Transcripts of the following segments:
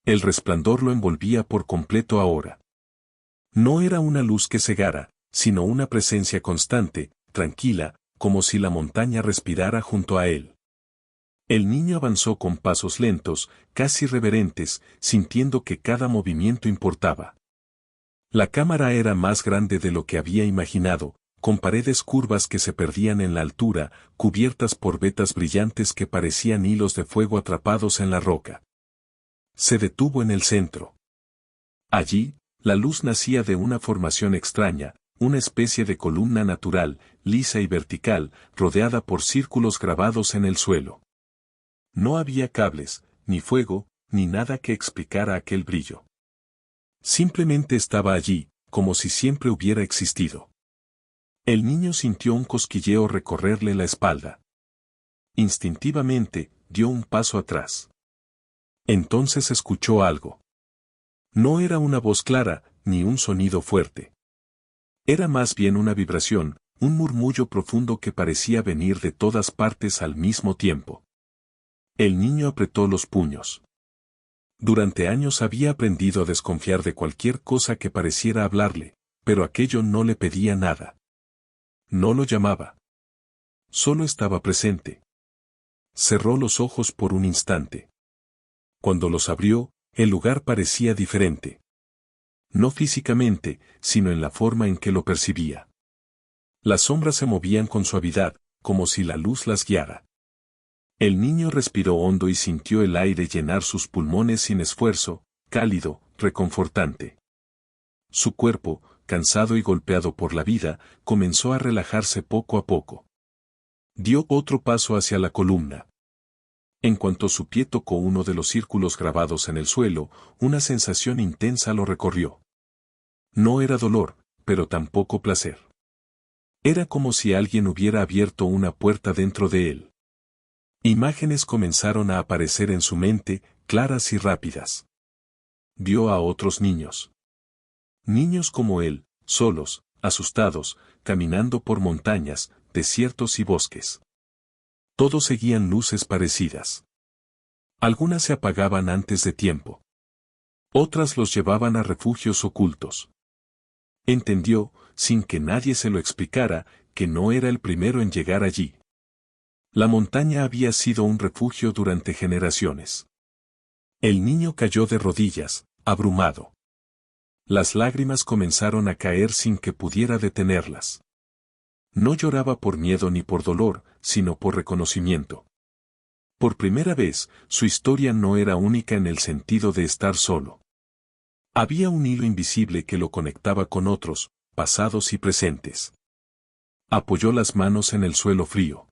El resplandor lo envolvía por completo ahora. No era una luz que cegara, sino una presencia constante, tranquila, como si la montaña respirara junto a él. El niño avanzó con pasos lentos, casi reverentes, sintiendo que cada movimiento importaba. La cámara era más grande de lo que había imaginado, con paredes curvas que se perdían en la altura, cubiertas por vetas brillantes que parecían hilos de fuego atrapados en la roca. Se detuvo en el centro. Allí, la luz nacía de una formación extraña, una especie de columna natural, lisa y vertical, rodeada por círculos grabados en el suelo. No había cables, ni fuego, ni nada que explicara aquel brillo. Simplemente estaba allí, como si siempre hubiera existido. El niño sintió un cosquilleo recorrerle la espalda. Instintivamente, dio un paso atrás. Entonces escuchó algo. No era una voz clara, ni un sonido fuerte. Era más bien una vibración, un murmullo profundo que parecía venir de todas partes al mismo tiempo. El niño apretó los puños. Durante años había aprendido a desconfiar de cualquier cosa que pareciera hablarle, pero aquello no le pedía nada. No lo llamaba. Solo estaba presente. Cerró los ojos por un instante. Cuando los abrió, el lugar parecía diferente. No físicamente, sino en la forma en que lo percibía. Las sombras se movían con suavidad, como si la luz las guiara. El niño respiró hondo y sintió el aire llenar sus pulmones sin esfuerzo, cálido, reconfortante. Su cuerpo, cansado y golpeado por la vida, comenzó a relajarse poco a poco. Dio otro paso hacia la columna. En cuanto su pie tocó uno de los círculos grabados en el suelo, una sensación intensa lo recorrió. No era dolor, pero tampoco placer. Era como si alguien hubiera abierto una puerta dentro de él. Imágenes comenzaron a aparecer en su mente, claras y rápidas. Vio a otros niños. Niños como él, solos, asustados, caminando por montañas, desiertos y bosques. Todos seguían luces parecidas. Algunas se apagaban antes de tiempo. Otras los llevaban a refugios ocultos. Entendió, sin que nadie se lo explicara, que no era el primero en llegar allí. La montaña había sido un refugio durante generaciones. El niño cayó de rodillas, abrumado. Las lágrimas comenzaron a caer sin que pudiera detenerlas. No lloraba por miedo ni por dolor, sino por reconocimiento. Por primera vez, su historia no era única en el sentido de estar solo. Había un hilo invisible que lo conectaba con otros, pasados y presentes. Apoyó las manos en el suelo frío.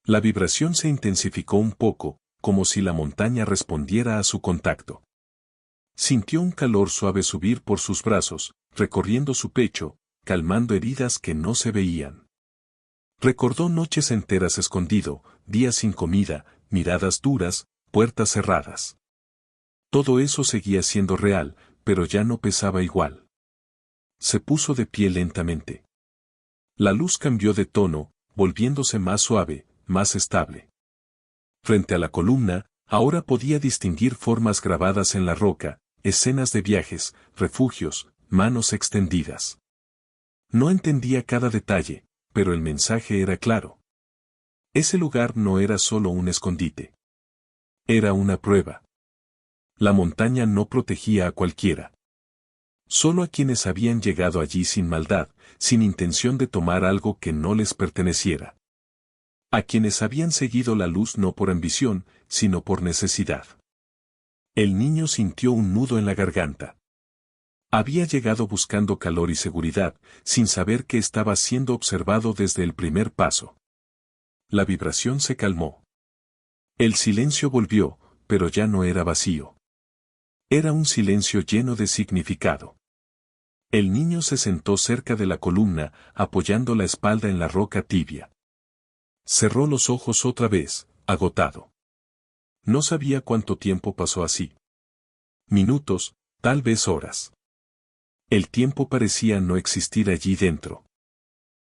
La vibración se intensificó un poco, como si la montaña respondiera a su contacto. Sintió un calor suave subir por sus brazos, recorriendo su pecho, calmando heridas que no se veían. Recordó noches enteras escondido, días sin comida, miradas duras, puertas cerradas. Todo eso seguía siendo real, pero ya no pesaba igual. Se puso de pie lentamente. La luz cambió de tono, volviéndose más suave, más estable. Frente a la columna, ahora podía distinguir formas grabadas en la roca, escenas de viajes, refugios, manos extendidas. No entendía cada detalle, pero el mensaje era claro. Ese lugar no era solo un escondite. Era una prueba. La montaña no protegía a cualquiera. Solo a quienes habían llegado allí sin maldad, sin intención de tomar algo que no les perteneciera. A quienes habían seguido la luz no por ambición, sino por necesidad. El niño sintió un nudo en la garganta. Había llegado buscando calor y seguridad, sin saber que estaba siendo observado desde el primer paso. La vibración se calmó. El silencio volvió, pero ya no era vacío. Era un silencio lleno de significado. El niño se sentó cerca de la columna, apoyando la espalda en la roca tibia. Cerró los ojos otra vez, agotado. No sabía cuánto tiempo pasó así. Minutos, tal vez horas. El tiempo parecía no existir allí dentro.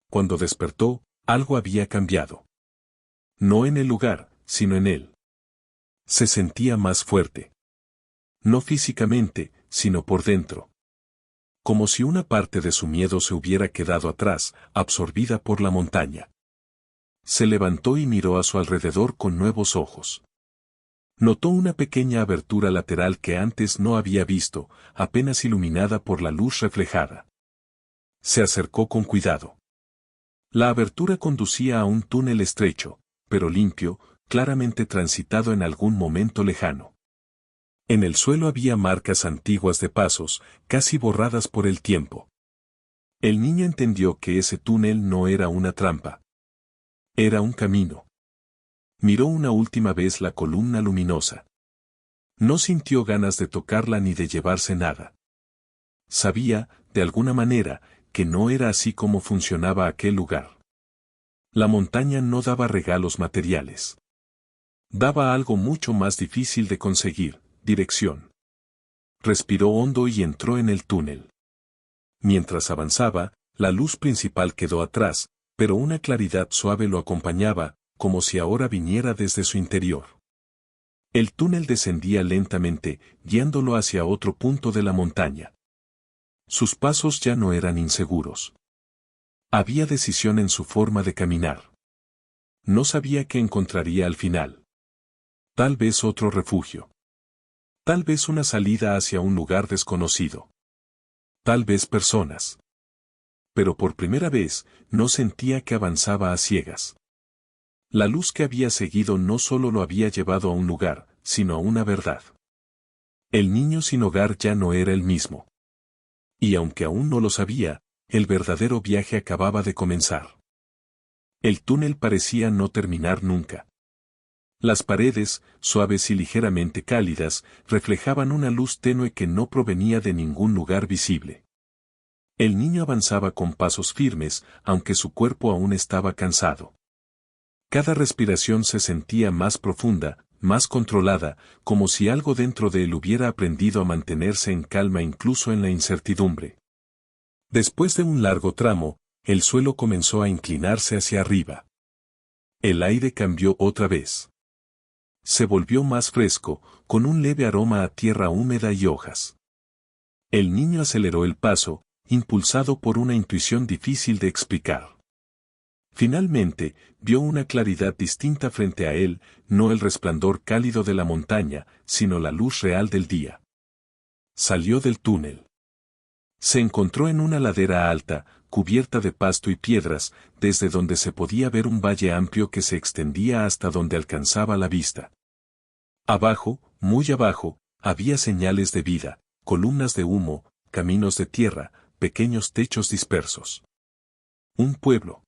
Cuando despertó, algo había cambiado. No en el lugar, sino en él. Se sentía más fuerte. No físicamente, sino por dentro. Como si una parte de su miedo se hubiera quedado atrás, absorbida por la montaña. Se levantó y miró a su alrededor con nuevos ojos. Notó una pequeña abertura lateral que antes no había visto, apenas iluminada por la luz reflejada. Se acercó con cuidado. La abertura conducía a un túnel estrecho, pero limpio, claramente transitado en algún momento lejano. En el suelo había marcas antiguas de pasos, casi borradas por el tiempo. El niño entendió que ese túnel no era una trampa. Era un camino. Miró una última vez la columna luminosa. No sintió ganas de tocarla ni de llevarse nada. Sabía, de alguna manera, que no era así como funcionaba aquel lugar. La montaña no daba regalos materiales. Daba algo mucho más difícil de conseguir, dirección. Respiró hondo y entró en el túnel. Mientras avanzaba, la luz principal quedó atrás, pero una claridad suave lo acompañaba, como si ahora viniera desde su interior. El túnel descendía lentamente, guiándolo hacia otro punto de la montaña. Sus pasos ya no eran inseguros. Había decisión en su forma de caminar. No sabía qué encontraría al final. Tal vez otro refugio. Tal vez una salida hacia un lugar desconocido. Tal vez personas. Pero por primera vez, no sentía que avanzaba a ciegas. La luz que había seguido no solo lo había llevado a un lugar, sino a una verdad. El niño sin hogar ya no era el mismo. Y aunque aún no lo sabía, el verdadero viaje acababa de comenzar. El túnel parecía no terminar nunca. Las paredes, suaves y ligeramente cálidas, reflejaban una luz tenue que no provenía de ningún lugar visible. El niño avanzaba con pasos firmes, aunque su cuerpo aún estaba cansado. Cada respiración se sentía más profunda, más controlada, como si algo dentro de él hubiera aprendido a mantenerse en calma incluso en la incertidumbre. Después de un largo tramo, el suelo comenzó a inclinarse hacia arriba. El aire cambió otra vez. Se volvió más fresco, con un leve aroma a tierra húmeda y hojas. El niño aceleró el paso, impulsado por una intuición difícil de explicar. Finalmente, vio una claridad distinta frente a él, no el resplandor cálido de la montaña, sino la luz real del día. Salió del túnel. Se encontró en una ladera alta, cubierta de pasto y piedras, desde donde se podía ver un valle amplio que se extendía hasta donde alcanzaba la vista. Abajo, muy abajo, había señales de vida, columnas de humo, caminos de tierra, pequeños techos dispersos. Un pueblo.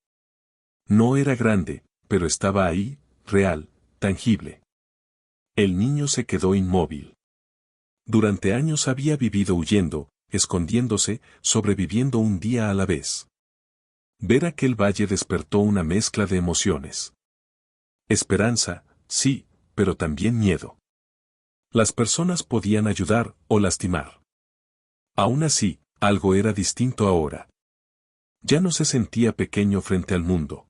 No era grande, pero estaba ahí, real, tangible. El niño se quedó inmóvil. Durante años había vivido huyendo, escondiéndose, sobreviviendo un día a la vez. Ver aquel valle despertó una mezcla de emociones. Esperanza, sí, pero también miedo. Las personas podían ayudar o lastimar. Aún así, algo era distinto ahora. Ya no se sentía pequeño frente al mundo.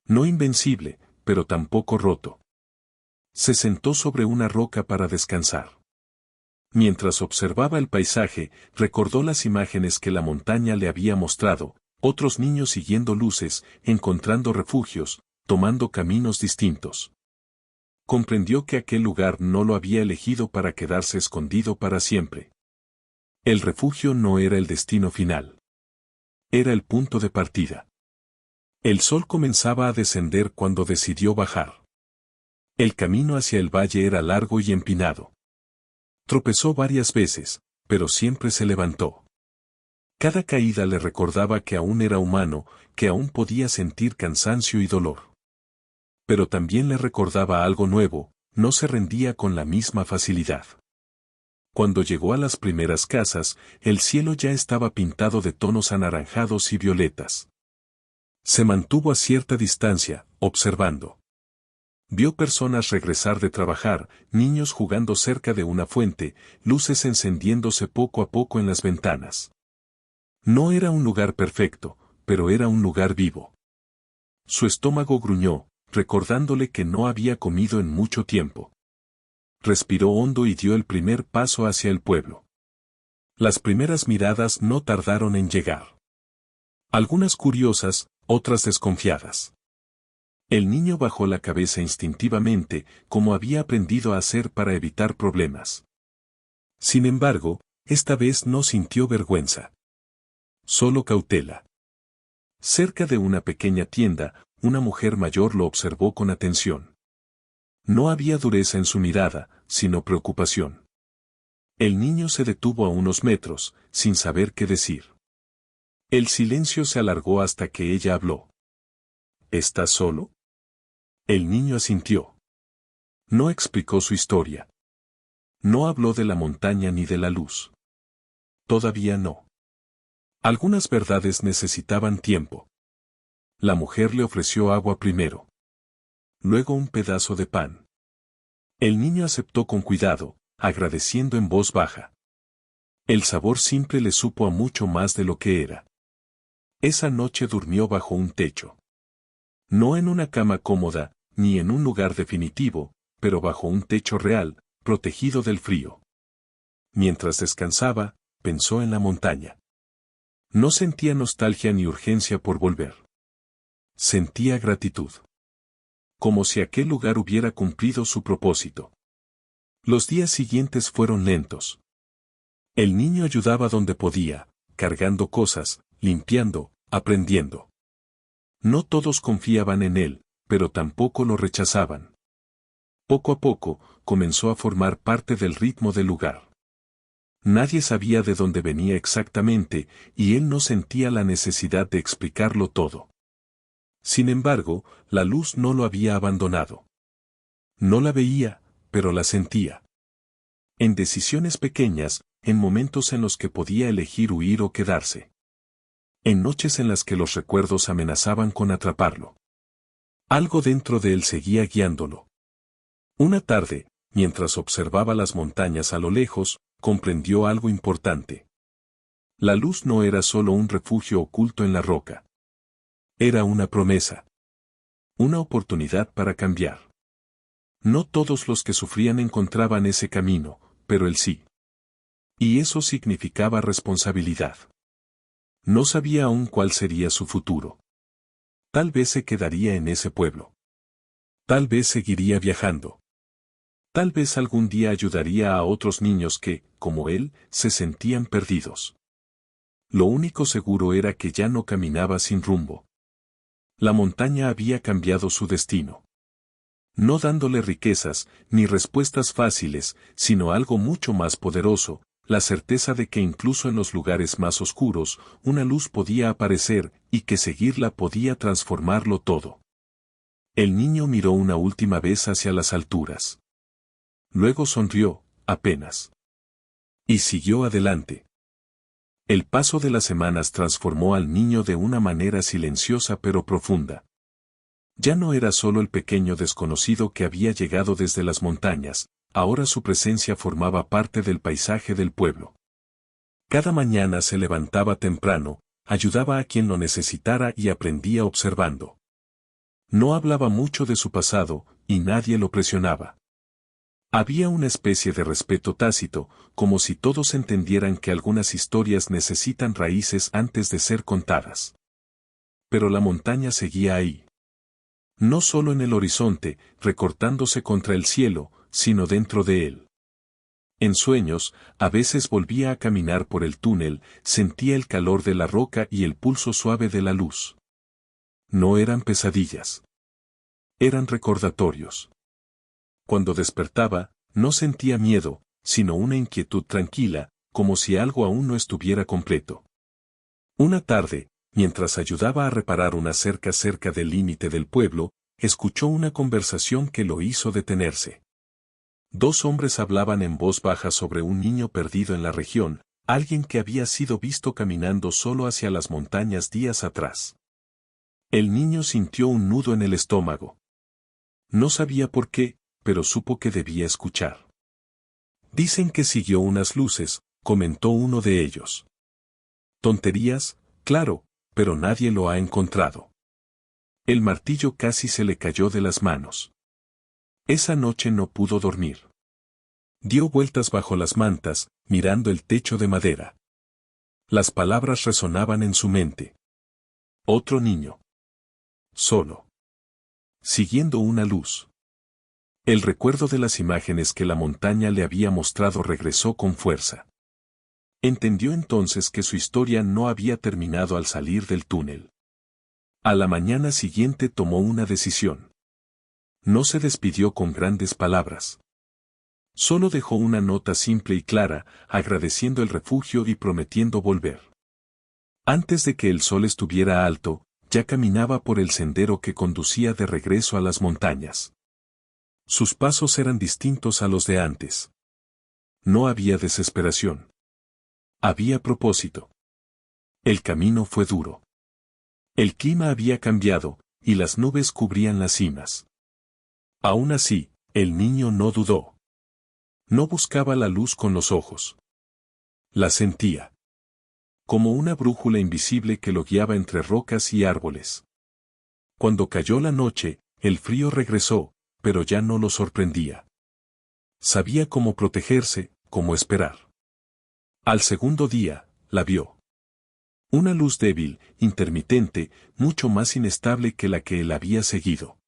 No invencible, pero tampoco roto. Se sentó sobre una roca para descansar. Mientras observaba el paisaje, recordó las imágenes que la montaña le había mostrado, otros niños siguiendo luces, encontrando refugios, tomando caminos distintos. Comprendió que aquel lugar no lo había elegido para quedarse escondido para siempre. El refugio no era el destino final. Era el punto de partida. El sol comenzaba a descender cuando decidió bajar. El camino hacia el valle era largo y empinado. Tropezó varias veces, pero siempre se levantó. Cada caída le recordaba que aún era humano, que aún podía sentir cansancio y dolor. Pero también le recordaba algo nuevo, no se rendía con la misma facilidad. Cuando llegó a las primeras casas, el cielo ya estaba pintado de tonos anaranjados y violetas. Se mantuvo a cierta distancia, observando. Vio personas regresar de trabajar, niños jugando cerca de una fuente, luces encendiéndose poco a poco en las ventanas. No era un lugar perfecto, pero era un lugar vivo. Su estómago gruñó, recordándole que no había comido en mucho tiempo. Respiró hondo y dio el primer paso hacia el pueblo. Las primeras miradas no tardaron en llegar. Algunas curiosas, otras desconfiadas. El niño bajó la cabeza instintivamente, como había aprendido a hacer para evitar problemas. Sin embargo, esta vez no sintió vergüenza. Solo cautela. Cerca de una pequeña tienda, una mujer mayor lo observó con atención. No había dureza en su mirada, sino preocupación. El niño se detuvo a unos metros, sin saber qué decir. El silencio se alargó hasta que ella habló. ¿Estás solo? El niño asintió. No explicó su historia. No habló de la montaña ni de la luz. Todavía no. Algunas verdades necesitaban tiempo. La mujer le ofreció agua primero. Luego un pedazo de pan. El niño aceptó con cuidado, agradeciendo en voz baja. El sabor simple le supo a mucho más de lo que era. Esa noche durmió bajo un techo. No en una cama cómoda, ni en un lugar definitivo, pero bajo un techo real, protegido del frío. Mientras descansaba, pensó en la montaña. No sentía nostalgia ni urgencia por volver. Sentía gratitud. Como si aquel lugar hubiera cumplido su propósito. Los días siguientes fueron lentos. El niño ayudaba donde podía, cargando cosas, limpiando, aprendiendo. No todos confiaban en él, pero tampoco lo rechazaban. Poco a poco, comenzó a formar parte del ritmo del lugar. Nadie sabía de dónde venía exactamente, y él no sentía la necesidad de explicarlo todo. Sin embargo, la luz no lo había abandonado. No la veía, pero la sentía. En decisiones pequeñas, en momentos en los que podía elegir huir o quedarse. En noches en las que los recuerdos amenazaban con atraparlo. Algo dentro de él seguía guiándolo. Una tarde, mientras observaba las montañas a lo lejos, comprendió algo importante. La luz no era solo un refugio oculto en la roca. Era una promesa. Una oportunidad para cambiar. No todos los que sufrían encontraban ese camino, pero él sí. Y eso significaba responsabilidad. No sabía aún cuál sería su futuro. Tal vez se quedaría en ese pueblo. Tal vez seguiría viajando. Tal vez algún día ayudaría a otros niños que, como él, se sentían perdidos. Lo único seguro era que ya no caminaba sin rumbo. La montaña había cambiado su destino. No dándole riquezas, ni respuestas fáciles, sino algo mucho más poderoso, la certeza de que incluso en los lugares más oscuros, una luz podía aparecer, y que seguirla podía transformarlo todo. El niño miró una última vez hacia las alturas. Luego sonrió, apenas. Y siguió adelante. El paso de las semanas transformó al niño de una manera silenciosa pero profunda. Ya no era solo el pequeño desconocido que había llegado desde las montañas, ahora su presencia formaba parte del paisaje del pueblo. Cada mañana se levantaba temprano, ayudaba a quien lo necesitara y aprendía observando. No hablaba mucho de su pasado, y nadie lo presionaba. Había una especie de respeto tácito, como si todos entendieran que algunas historias necesitan raíces antes de ser contadas. Pero la montaña seguía ahí. No solo en el horizonte, recortándose contra el cielo, sino dentro de él. En sueños, a veces volvía a caminar por el túnel, sentía el calor de la roca y el pulso suave de la luz. No eran pesadillas. Eran recordatorios. Cuando despertaba, no sentía miedo, sino una inquietud tranquila, como si algo aún no estuviera completo. Una tarde, mientras ayudaba a reparar una cerca cerca del límite del pueblo, escuchó una conversación que lo hizo detenerse. Dos hombres hablaban en voz baja sobre un niño perdido en la región, alguien que había sido visto caminando solo hacia las montañas días atrás. El niño sintió un nudo en el estómago. No sabía por qué, pero supo que debía escuchar. Dicen que siguió unas luces, comentó uno de ellos. Tonterías, claro, pero nadie lo ha encontrado. El martillo casi se le cayó de las manos. Esa noche no pudo dormir. Dio vueltas bajo las mantas, mirando el techo de madera. Las palabras resonaban en su mente. Otro niño. Solo. Siguiendo una luz. El recuerdo de las imágenes que la montaña le había mostrado regresó con fuerza. Entendió entonces que su historia no había terminado al salir del túnel. A la mañana siguiente tomó una decisión. No se despidió con grandes palabras. Solo dejó una nota simple y clara, agradeciendo el refugio y prometiendo volver. Antes de que el sol estuviera alto, ya caminaba por el sendero que conducía de regreso a las montañas. Sus pasos eran distintos a los de antes. No había desesperación. Había propósito. El camino fue duro. El clima había cambiado, y las nubes cubrían las cimas. Aún así, el niño no dudó. No buscaba la luz con los ojos. La sentía. Como una brújula invisible que lo guiaba entre rocas y árboles. Cuando cayó la noche, el frío regresó, pero ya no lo sorprendía. Sabía cómo protegerse, cómo esperar. Al segundo día, la vio. Una luz débil, intermitente, mucho más inestable que la que él había seguido.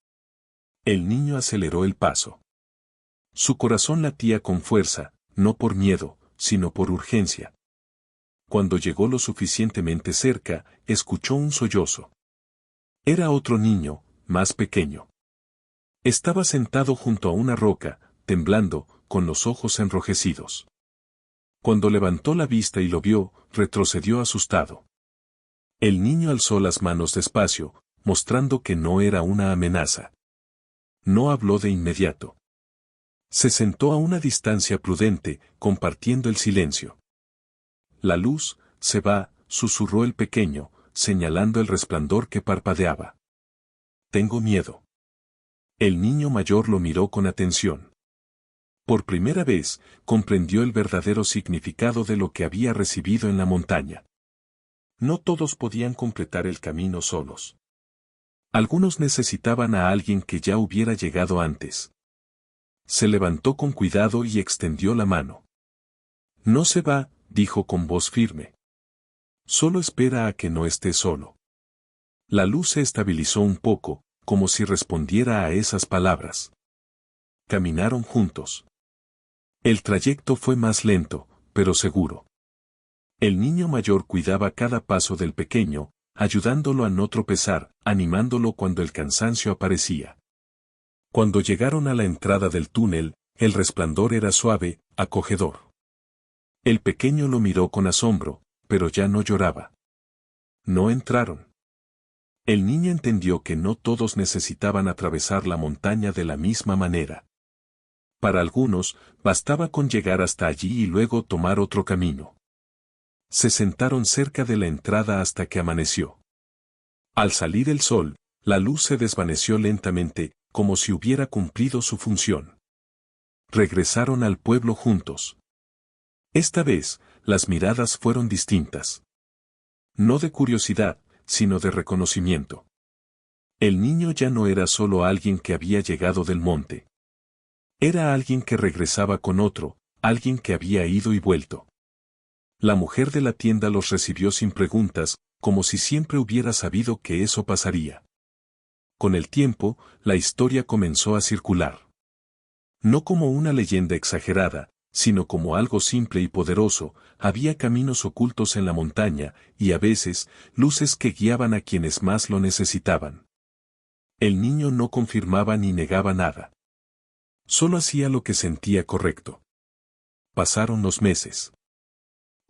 El niño aceleró el paso. Su corazón latía con fuerza, no por miedo, sino por urgencia. Cuando llegó lo suficientemente cerca, escuchó un sollozo. Era otro niño, más pequeño. Estaba sentado junto a una roca, temblando, con los ojos enrojecidos. Cuando levantó la vista y lo vio, retrocedió asustado. El niño alzó las manos despacio, mostrando que no era una amenaza. No habló de inmediato. Se sentó a una distancia prudente, compartiendo el silencio. La luz, se va, susurró el pequeño, señalando el resplandor que parpadeaba. Tengo miedo. El niño mayor lo miró con atención. Por primera vez, comprendió el verdadero significado de lo que había recibido en la montaña. No todos podían completar el camino solos. Algunos necesitaban a alguien que ya hubiera llegado antes. Se levantó con cuidado y extendió la mano. No se va, dijo con voz firme. Solo espera a que no esté solo. La luz se estabilizó un poco, como si respondiera a esas palabras. Caminaron juntos. El trayecto fue más lento, pero seguro. El niño mayor cuidaba cada paso del pequeño, ayudándolo a no tropezar, animándolo cuando el cansancio aparecía. Cuando llegaron a la entrada del túnel, el resplandor era suave, acogedor. El pequeño lo miró con asombro, pero ya no lloraba. No entraron. El niño entendió que no todos necesitaban atravesar la montaña de la misma manera. Para algunos, bastaba con llegar hasta allí y luego tomar otro camino. Se sentaron cerca de la entrada hasta que amaneció. Al salir el sol, la luz se desvaneció lentamente, como si hubiera cumplido su función. Regresaron al pueblo juntos. Esta vez, las miradas fueron distintas. No de curiosidad, sino de reconocimiento. El niño ya no era solo alguien que había llegado del monte. Era alguien que regresaba con otro, alguien que había ido y vuelto. La mujer de la tienda los recibió sin preguntas, como si siempre hubiera sabido que eso pasaría. Con el tiempo, la historia comenzó a circular. No como una leyenda exagerada, sino como algo simple y poderoso, había caminos ocultos en la montaña, y a veces, luces que guiaban a quienes más lo necesitaban. El niño no confirmaba ni negaba nada. Solo hacía lo que sentía correcto. Pasaron los meses.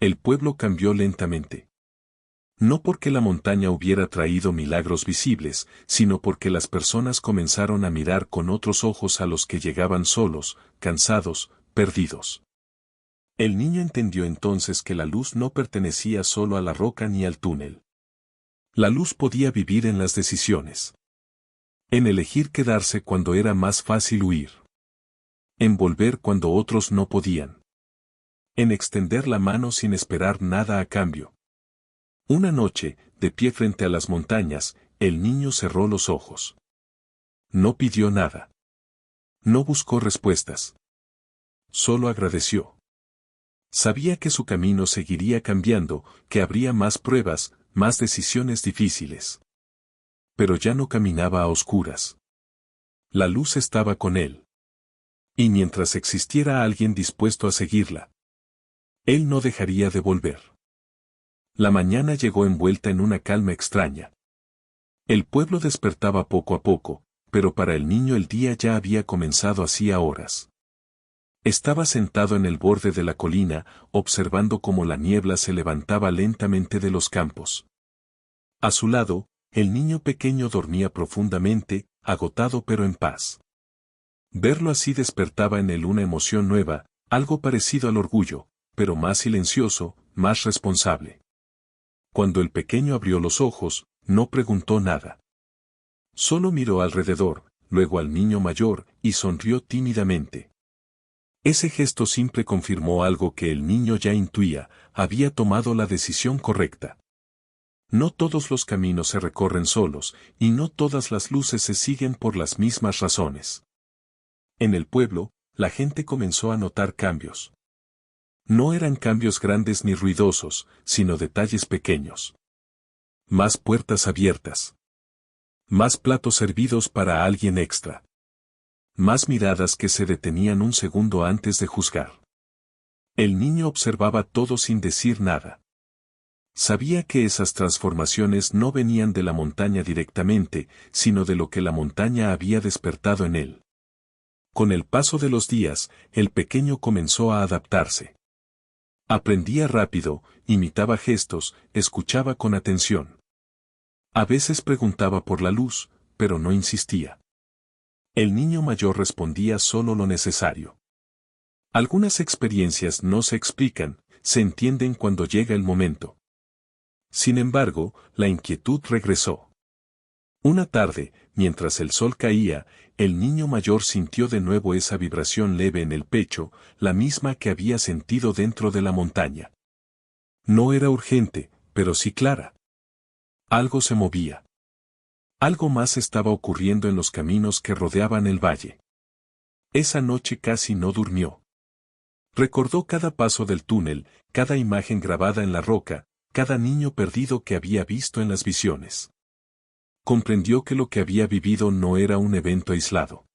El pueblo cambió lentamente. No porque la montaña hubiera traído milagros visibles, sino porque las personas comenzaron a mirar con otros ojos a los que llegaban solos, cansados, perdidos. El niño entendió entonces que la luz no pertenecía solo a la roca ni al túnel. La luz podía vivir en las decisiones. En elegir quedarse cuando era más fácil huir. En volver cuando otros no podían. En extender la mano sin esperar nada a cambio. Una noche, de pie frente a las montañas, el niño cerró los ojos. No pidió nada. No buscó respuestas. solo agradeció. Sabía que su camino seguiría cambiando, que habría más pruebas, más decisiones difíciles. Pero ya no caminaba a oscuras. La luz estaba con él. Y mientras existiera alguien dispuesto a seguirla, él no dejaría de volver. La mañana llegó envuelta en una calma extraña. El pueblo despertaba poco a poco, pero para el niño el día ya había comenzado hacía horas. Estaba sentado en el borde de la colina, observando cómo la niebla se levantaba lentamente de los campos. A su lado, el niño pequeño dormía profundamente, agotado pero en paz. Verlo así despertaba en él una emoción nueva, algo parecido al orgullo, pero más silencioso, más responsable. Cuando el pequeño abrió los ojos, no preguntó nada. Solo miró alrededor, luego al niño mayor, y sonrió tímidamente. Ese gesto simple confirmó algo que el niño ya intuía, había tomado la decisión correcta. No todos los caminos se recorren solos, y no todas las luces se siguen por las mismas razones. En el pueblo, la gente comenzó a notar cambios. No eran cambios grandes ni ruidosos, sino detalles pequeños. Más puertas abiertas. Más platos servidos para alguien extra. Más miradas que se detenían un segundo antes de juzgar. El niño observaba todo sin decir nada. Sabía que esas transformaciones no venían de la montaña directamente, sino de lo que la montaña había despertado en él. Con el paso de los días, el pequeño comenzó a adaptarse. Aprendía rápido, imitaba gestos, escuchaba con atención. A veces preguntaba por la luz, pero no insistía. El niño mayor respondía solo lo necesario. Algunas experiencias no se explican, se entienden cuando llega el momento. Sin embargo, la inquietud regresó. Una tarde, mientras el sol caía, el niño mayor sintió de nuevo esa vibración leve en el pecho, la misma que había sentido dentro de la montaña. No era urgente, pero sí clara. Algo se movía. Algo más estaba ocurriendo en los caminos que rodeaban el valle. Esa noche casi no durmió. Recordó cada paso del túnel, cada imagen grabada en la roca, cada niño perdido que había visto en las visiones. Comprendió que lo que había vivido no era un evento aislado.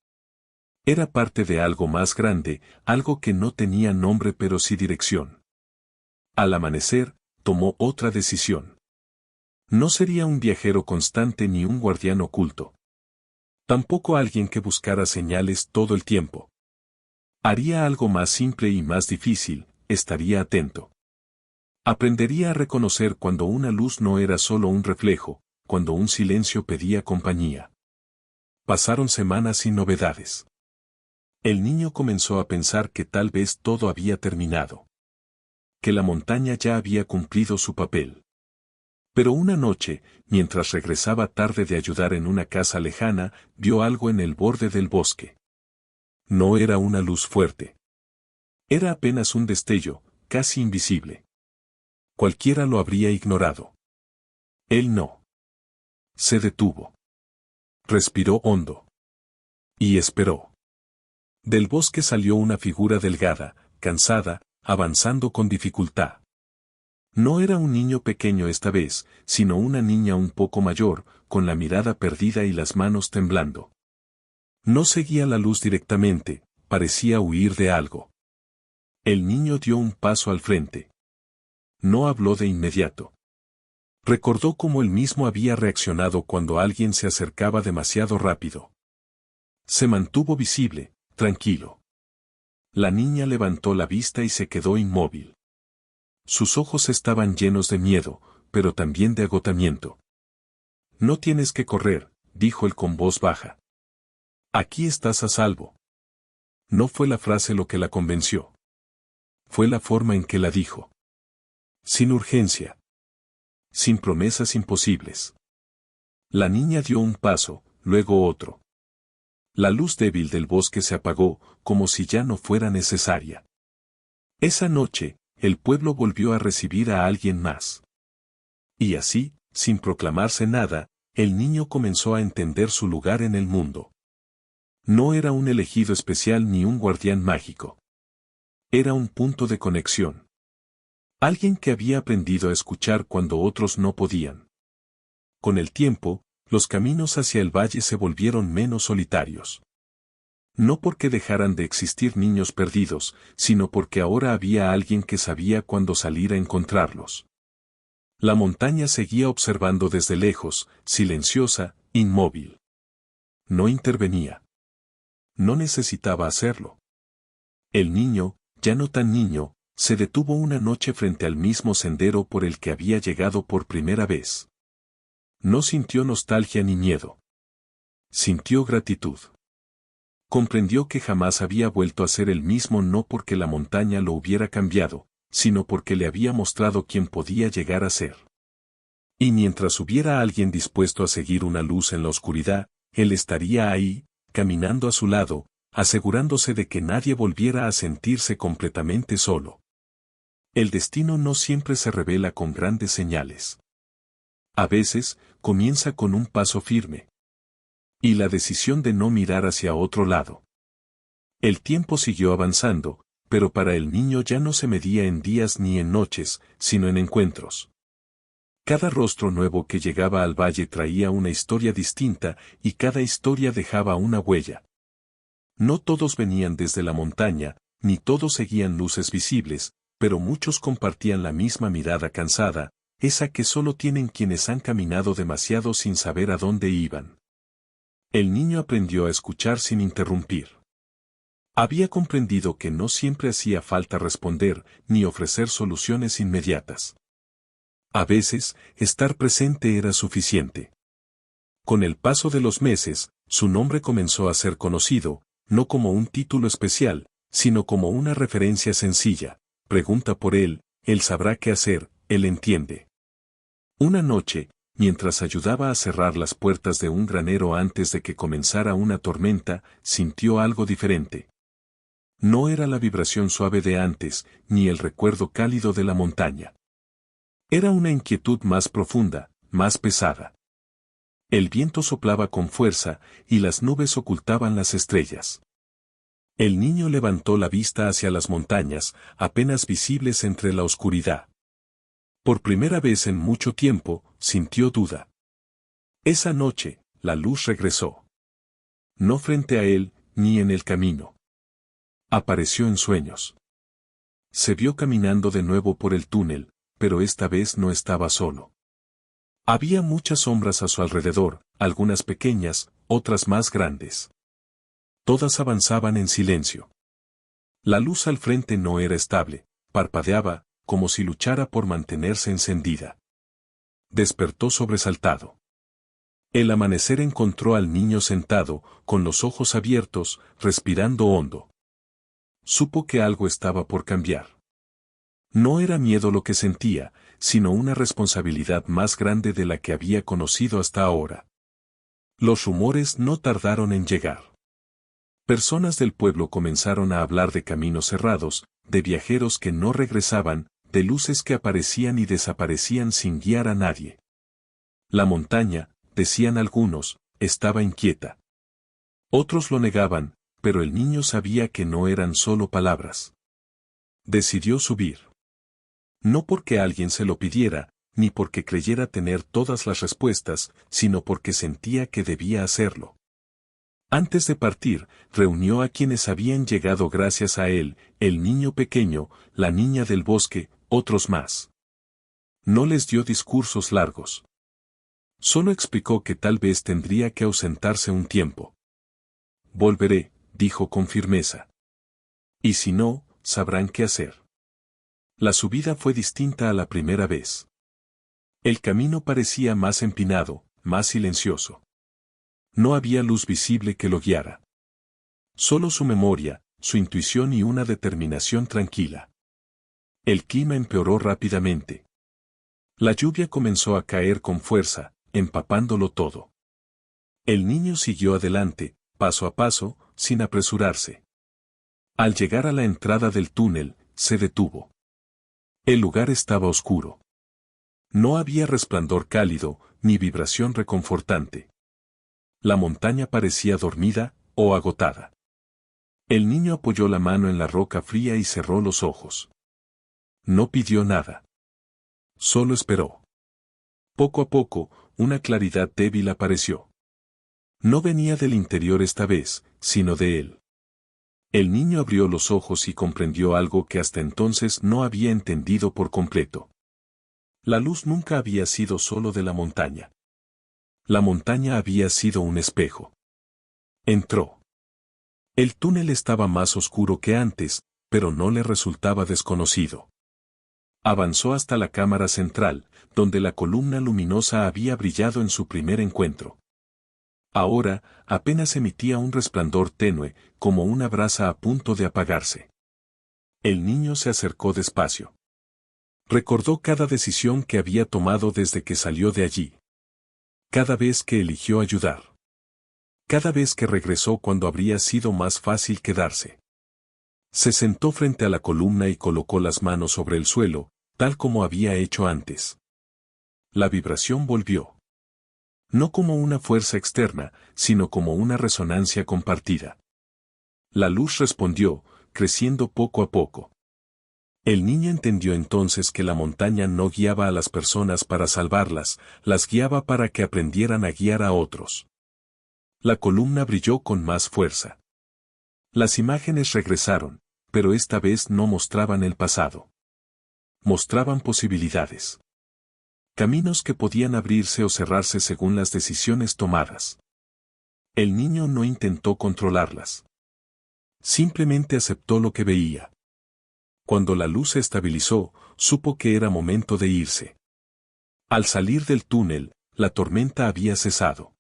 Era parte de algo más grande, algo que no tenía nombre pero sí dirección. Al amanecer, tomó otra decisión. No sería un viajero constante ni un guardián oculto. Tampoco alguien que buscara señales todo el tiempo. Haría algo más simple y más difícil, estaría atento. Aprendería a reconocer cuando una luz no era solo un reflejo, cuando un silencio pedía compañía. Pasaron semanas sin novedades. El niño comenzó a pensar que tal vez todo había terminado. Que la montaña ya había cumplido su papel. Pero una noche, mientras regresaba tarde de ayudar en una casa lejana, vio algo en el borde del bosque. No era una luz fuerte. Era apenas un destello, casi invisible. Cualquiera lo habría ignorado. Él no. Se detuvo. Respiró hondo. Y esperó. Del bosque salió una figura delgada, cansada, avanzando con dificultad. No era un niño pequeño esta vez, sino una niña un poco mayor, con la mirada perdida y las manos temblando. No seguía la luz directamente, parecía huir de algo. El niño dio un paso al frente. No habló de inmediato. Recordó cómo él mismo había reaccionado cuando alguien se acercaba demasiado rápido. Se mantuvo visible, tranquilo. La niña levantó la vista y se quedó inmóvil. Sus ojos estaban llenos de miedo, pero también de agotamiento. No tienes que correr, dijo él con voz baja. Aquí estás a salvo. No fue la frase lo que la convenció. Fue la forma en que la dijo. Sin urgencia. Sin promesas imposibles. La niña dio un paso, luego otro. La luz débil del bosque se apagó, como si ya no fuera necesaria. Esa noche, el pueblo volvió a recibir a alguien más. Y así, sin proclamarse nada, el niño comenzó a entender su lugar en el mundo. No era un elegido especial ni un guardián mágico. Era un punto de conexión. Alguien que había aprendido a escuchar cuando otros no podían. Con el tiempo, los caminos hacia el valle se volvieron menos solitarios. No porque dejaran de existir niños perdidos, sino porque ahora había alguien que sabía cuándo salir a encontrarlos. La montaña seguía observando desde lejos, silenciosa, inmóvil. No intervenía. No necesitaba hacerlo. El niño, ya no tan niño, se detuvo una noche frente al mismo sendero por el que había llegado por primera vez. No sintió nostalgia ni miedo. Sintió gratitud. Comprendió que jamás había vuelto a ser el mismo, no porque la montaña lo hubiera cambiado, sino porque le había mostrado quién podía llegar a ser. Y mientras hubiera alguien dispuesto a seguir una luz en la oscuridad, él estaría ahí, caminando a su lado, asegurándose de que nadie volviera a sentirse completamente solo. El destino no siempre se revela con grandes señales. A veces, comienza con un paso firme. Y la decisión de no mirar hacia otro lado. El tiempo siguió avanzando, pero para el niño ya no se medía en días ni en noches, sino en encuentros. Cada rostro nuevo que llegaba al valle traía una historia distinta y cada historia dejaba una huella. No todos venían desde la montaña, ni todos seguían luces visibles, pero muchos compartían la misma mirada cansada, esa que solo tienen quienes han caminado demasiado sin saber a dónde iban. El niño aprendió a escuchar sin interrumpir. Había comprendido que no siempre hacía falta responder ni ofrecer soluciones inmediatas. A veces, estar presente era suficiente. Con el paso de los meses, su nombre comenzó a ser conocido, no como un título especial, sino como una referencia sencilla. Pregunta por él sabrá qué hacer, él entiende. Una noche, mientras ayudaba a cerrar las puertas de un granero antes de que comenzara una tormenta, sintió algo diferente. No era la vibración suave de antes, ni el recuerdo cálido de la montaña. Era una inquietud más profunda, más pesada. El viento soplaba con fuerza, y las nubes ocultaban las estrellas. El niño levantó la vista hacia las montañas, apenas visibles entre la oscuridad. Por primera vez en mucho tiempo, sintió duda. Esa noche, la luz regresó. No frente a él, ni en el camino. Apareció en sueños. Se vio caminando de nuevo por el túnel, pero esta vez no estaba solo. Había muchas sombras a su alrededor, algunas pequeñas, otras más grandes. Todas avanzaban en silencio. La luz al frente no era estable, parpadeaba, como si luchara por mantenerse encendida. Despertó sobresaltado. El amanecer encontró al niño sentado, con los ojos abiertos, respirando hondo. Supo que algo estaba por cambiar. No era miedo lo que sentía, sino una responsabilidad más grande de la que había conocido hasta ahora. Los rumores no tardaron en llegar. Personas del pueblo comenzaron a hablar de caminos cerrados, de viajeros que no regresaban, de luces que aparecían y desaparecían sin guiar a nadie. La montaña, decían algunos, estaba inquieta. Otros lo negaban, pero el niño sabía que no eran solo palabras. Decidió subir. No porque alguien se lo pidiera, ni porque creyera tener todas las respuestas, sino porque sentía que debía hacerlo. Antes de partir, reunió a quienes habían llegado gracias a él, el niño pequeño, la niña del bosque, otros más. No les dio discursos largos. Solo explicó que tal vez tendría que ausentarse un tiempo. Volveré, dijo con firmeza. Y si no, sabrán qué hacer. La subida fue distinta a la primera vez. El camino parecía más empinado, más silencioso. No había luz visible que lo guiara. Solo su memoria, su intuición y una determinación tranquila. El clima empeoró rápidamente. La lluvia comenzó a caer con fuerza, empapándolo todo. El niño siguió adelante, paso a paso, sin apresurarse. Al llegar a la entrada del túnel, se detuvo. El lugar estaba oscuro. No había resplandor cálido, ni vibración reconfortante. La montaña parecía dormida, o agotada. El niño apoyó la mano en la roca fría y cerró los ojos. No pidió nada. Solo esperó. Poco a poco, una claridad débil apareció. No venía del interior esta vez, sino de él. El niño abrió los ojos y comprendió algo que hasta entonces no había entendido por completo. La luz nunca había sido solo de la montaña. La montaña había sido un espejo. Entró. El túnel estaba más oscuro que antes, pero no le resultaba desconocido. Avanzó hasta la cámara central, donde la columna luminosa había brillado en su primer encuentro. Ahora, apenas emitía un resplandor tenue, como una brasa a punto de apagarse. El niño se acercó despacio. Recordó cada decisión que había tomado desde que salió de allí. Cada vez que eligió ayudar. Cada vez que regresó cuando habría sido más fácil quedarse. Se sentó frente a la columna y colocó las manos sobre el suelo, tal como había hecho antes. La vibración volvió. No como una fuerza externa, sino como una resonancia compartida. La luz respondió, creciendo poco a poco. El niño entendió entonces que la montaña no guiaba a las personas para salvarlas, las guiaba para que aprendieran a guiar a otros. La columna brilló con más fuerza. Las imágenes regresaron, pero esta vez no mostraban el pasado. Mostraban posibilidades. Caminos que podían abrirse o cerrarse según las decisiones tomadas. El niño no intentó controlarlas. Simplemente aceptó lo que veía. Cuando la luz se estabilizó, supo que era momento de irse. Al salir del túnel, la tormenta había cesado.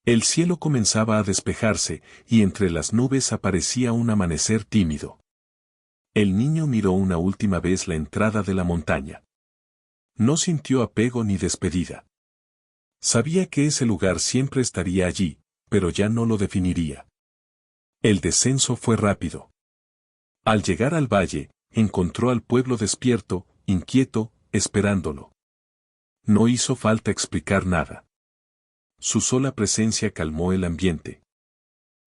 El cielo comenzaba a despejarse, y entre las nubes aparecía un amanecer tímido. El niño miró una última vez la entrada de la montaña. No sintió apego ni despedida. Sabía que ese lugar siempre estaría allí, pero ya no lo definiría. El descenso fue rápido. Al llegar al valle, encontró al pueblo despierto, inquieto, esperándolo. No hizo falta explicar nada. Su sola presencia calmó el ambiente.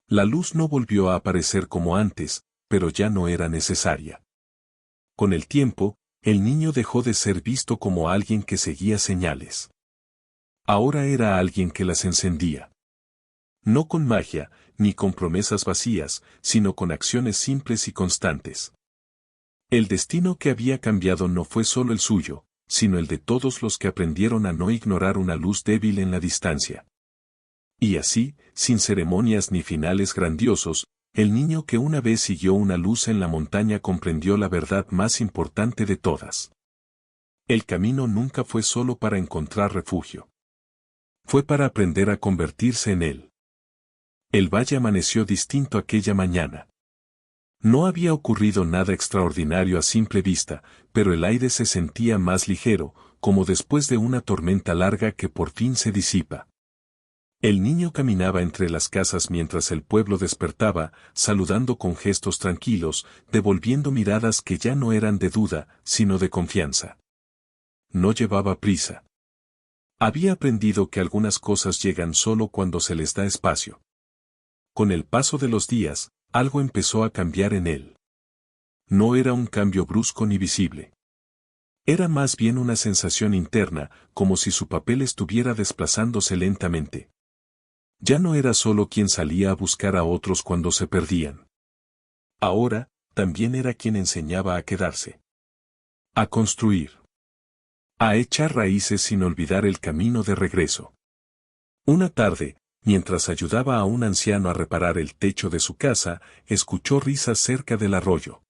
La luz no volvió a aparecer como antes, pero ya no era necesaria. Con el tiempo, el niño dejó de ser visto como alguien que seguía señales. Ahora era alguien que las encendía. No con magia, ni con promesas vacías, sino con acciones simples y constantes. El destino que había cambiado no fue solo el suyo, sino el de todos los que aprendieron a no ignorar una luz débil en la distancia. Y así, sin ceremonias ni finales grandiosos, el niño que una vez siguió una luz en la montaña comprendió la verdad más importante de todas. El camino nunca fue solo para encontrar refugio. Fue para aprender a convertirse en él. El valle amaneció distinto aquella mañana. No había ocurrido nada extraordinario a simple vista, pero el aire se sentía más ligero, como después de una tormenta larga que por fin se disipa. El niño caminaba entre las casas mientras el pueblo despertaba, saludando con gestos tranquilos, devolviendo miradas que ya no eran de duda, sino de confianza. No llevaba prisa. Había aprendido que algunas cosas llegan solo cuando se les da espacio. Con el paso de los días, algo empezó a cambiar en él. No era un cambio brusco ni visible. Era más bien una sensación interna, como si su papel estuviera desplazándose lentamente. Ya no era solo quien salía a buscar a otros cuando se perdían. Ahora, también era quien enseñaba a quedarse. A construir. A echar raíces sin olvidar el camino de regreso. Una tarde, mientras ayudaba a un anciano a reparar el techo de su casa, escuchó risas cerca del arroyo.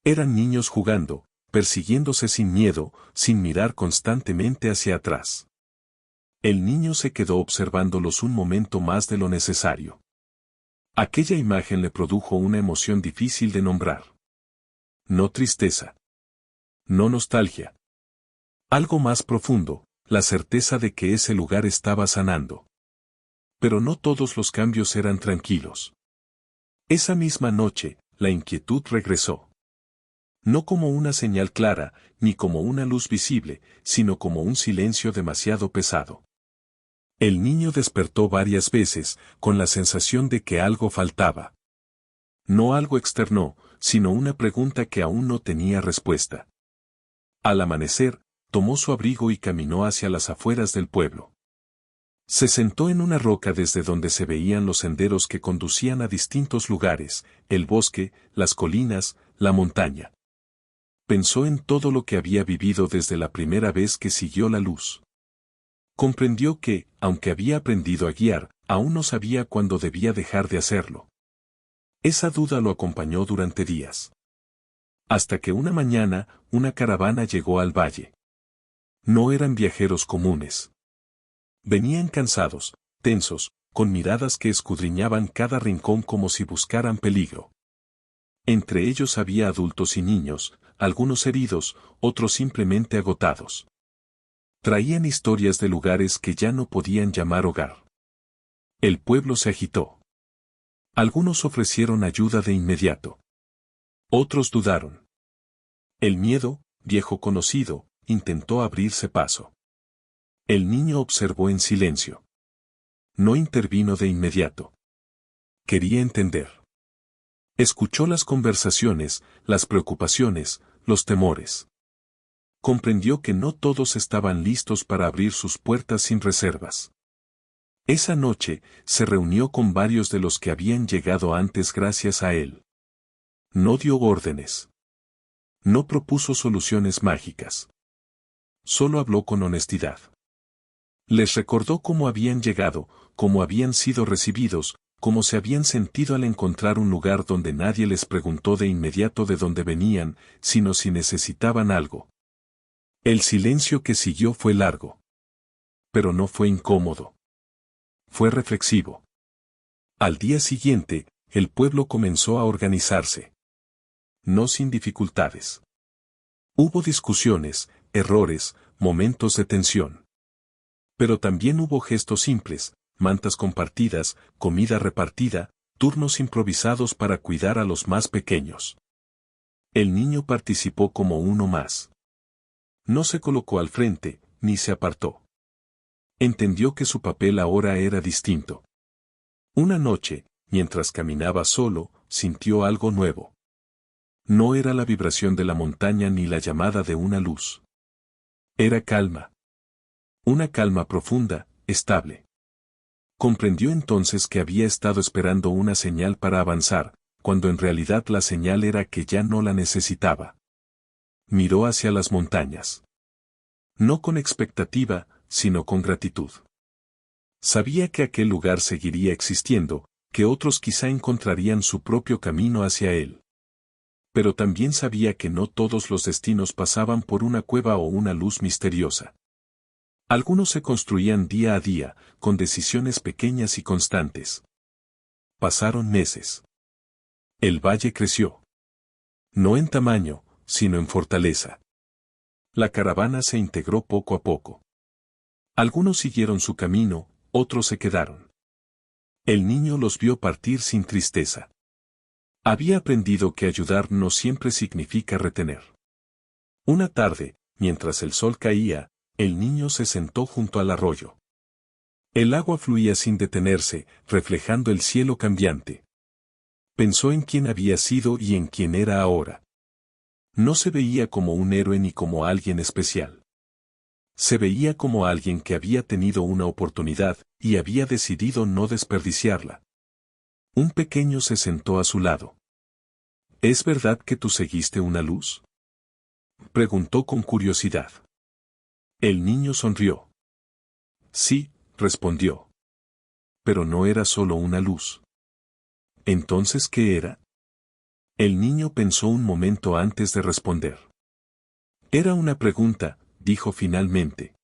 Eran niños jugando, persiguiéndose sin miedo, sin mirar constantemente hacia atrás. El niño se quedó observándolos un momento más de lo necesario. Aquella imagen le produjo una emoción difícil de nombrar. No tristeza. No nostalgia. Algo más profundo, la certeza de que ese lugar estaba sanando. Pero no todos los cambios eran tranquilos. Esa misma noche, la inquietud regresó. No como una señal clara, ni como una luz visible, sino como un silencio demasiado pesado. El niño despertó varias veces, con la sensación de que algo faltaba. No algo externo, sino una pregunta que aún no tenía respuesta. Al amanecer, tomó su abrigo y caminó hacia las afueras del pueblo. Se sentó en una roca desde donde se veían los senderos que conducían a distintos lugares, el bosque, las colinas, la montaña. Pensó en todo lo que había vivido desde la primera vez que siguió la luz. Comprendió que, aunque había aprendido a guiar, aún no sabía cuándo debía dejar de hacerlo. Esa duda lo acompañó durante días. Hasta que una mañana, una caravana llegó al valle. No eran viajeros comunes. Venían cansados, tensos, con miradas que escudriñaban cada rincón como si buscaran peligro. Entre ellos había adultos y niños, algunos heridos, otros simplemente agotados. Traían historias de lugares que ya no podían llamar hogar. El pueblo se agitó. Algunos ofrecieron ayuda de inmediato. Otros dudaron. El miedo, viejo conocido, intentó abrirse paso. El niño observó en silencio. No intervino de inmediato. Quería entender. Escuchó las conversaciones, las preocupaciones, los temores. Comprendió que no todos estaban listos para abrir sus puertas sin reservas. Esa noche, se reunió con varios de los que habían llegado antes gracias a él. No dio órdenes. No propuso soluciones mágicas. Solo habló con honestidad. Les recordó cómo habían llegado, cómo habían sido recibidos, cómo se habían sentido al encontrar un lugar donde nadie les preguntó de inmediato de dónde venían, sino si necesitaban algo. El silencio que siguió fue largo. Pero no fue incómodo. Fue reflexivo. Al día siguiente, el pueblo comenzó a organizarse. No sin dificultades. Hubo discusiones, errores, momentos de tensión. Pero también hubo gestos simples, mantas compartidas, comida repartida, turnos improvisados para cuidar a los más pequeños. El niño participó como uno más. No se colocó al frente, ni se apartó. Entendió que su papel ahora era distinto. Una noche, mientras caminaba solo, sintió algo nuevo. No era la vibración de la montaña ni la llamada de una luz. Era calma. Una calma profunda, estable. Comprendió entonces que había estado esperando una señal para avanzar, cuando en realidad la señal era que ya no la necesitaba. Miró hacia las montañas. No con expectativa, sino con gratitud. Sabía que aquel lugar seguiría existiendo, que otros quizá encontrarían su propio camino hacia él. Pero también sabía que no todos los destinos pasaban por una cueva o una luz misteriosa. Algunos se construían día a día, con decisiones pequeñas y constantes. Pasaron meses. El valle creció. No en tamaño, sino en fortaleza. La caravana se integró poco a poco. Algunos siguieron su camino, otros se quedaron. El niño los vio partir sin tristeza. Había aprendido que ayudar no siempre significa retener. Una tarde, mientras el sol caía, el niño se sentó junto al arroyo. El agua fluía sin detenerse, reflejando el cielo cambiante. Pensó en quién había sido y en quién era ahora. No se veía como un héroe ni como alguien especial. Se veía como alguien que había tenido una oportunidad y había decidido no desperdiciarla. Un pequeño se sentó a su lado. ¿Es verdad que tú seguiste una luz?, preguntó con curiosidad. El niño sonrió. Sí, respondió. Pero no era solo una luz. ¿Entonces qué era? El niño pensó un momento antes de responder. Era una pregunta, dijo finalmente.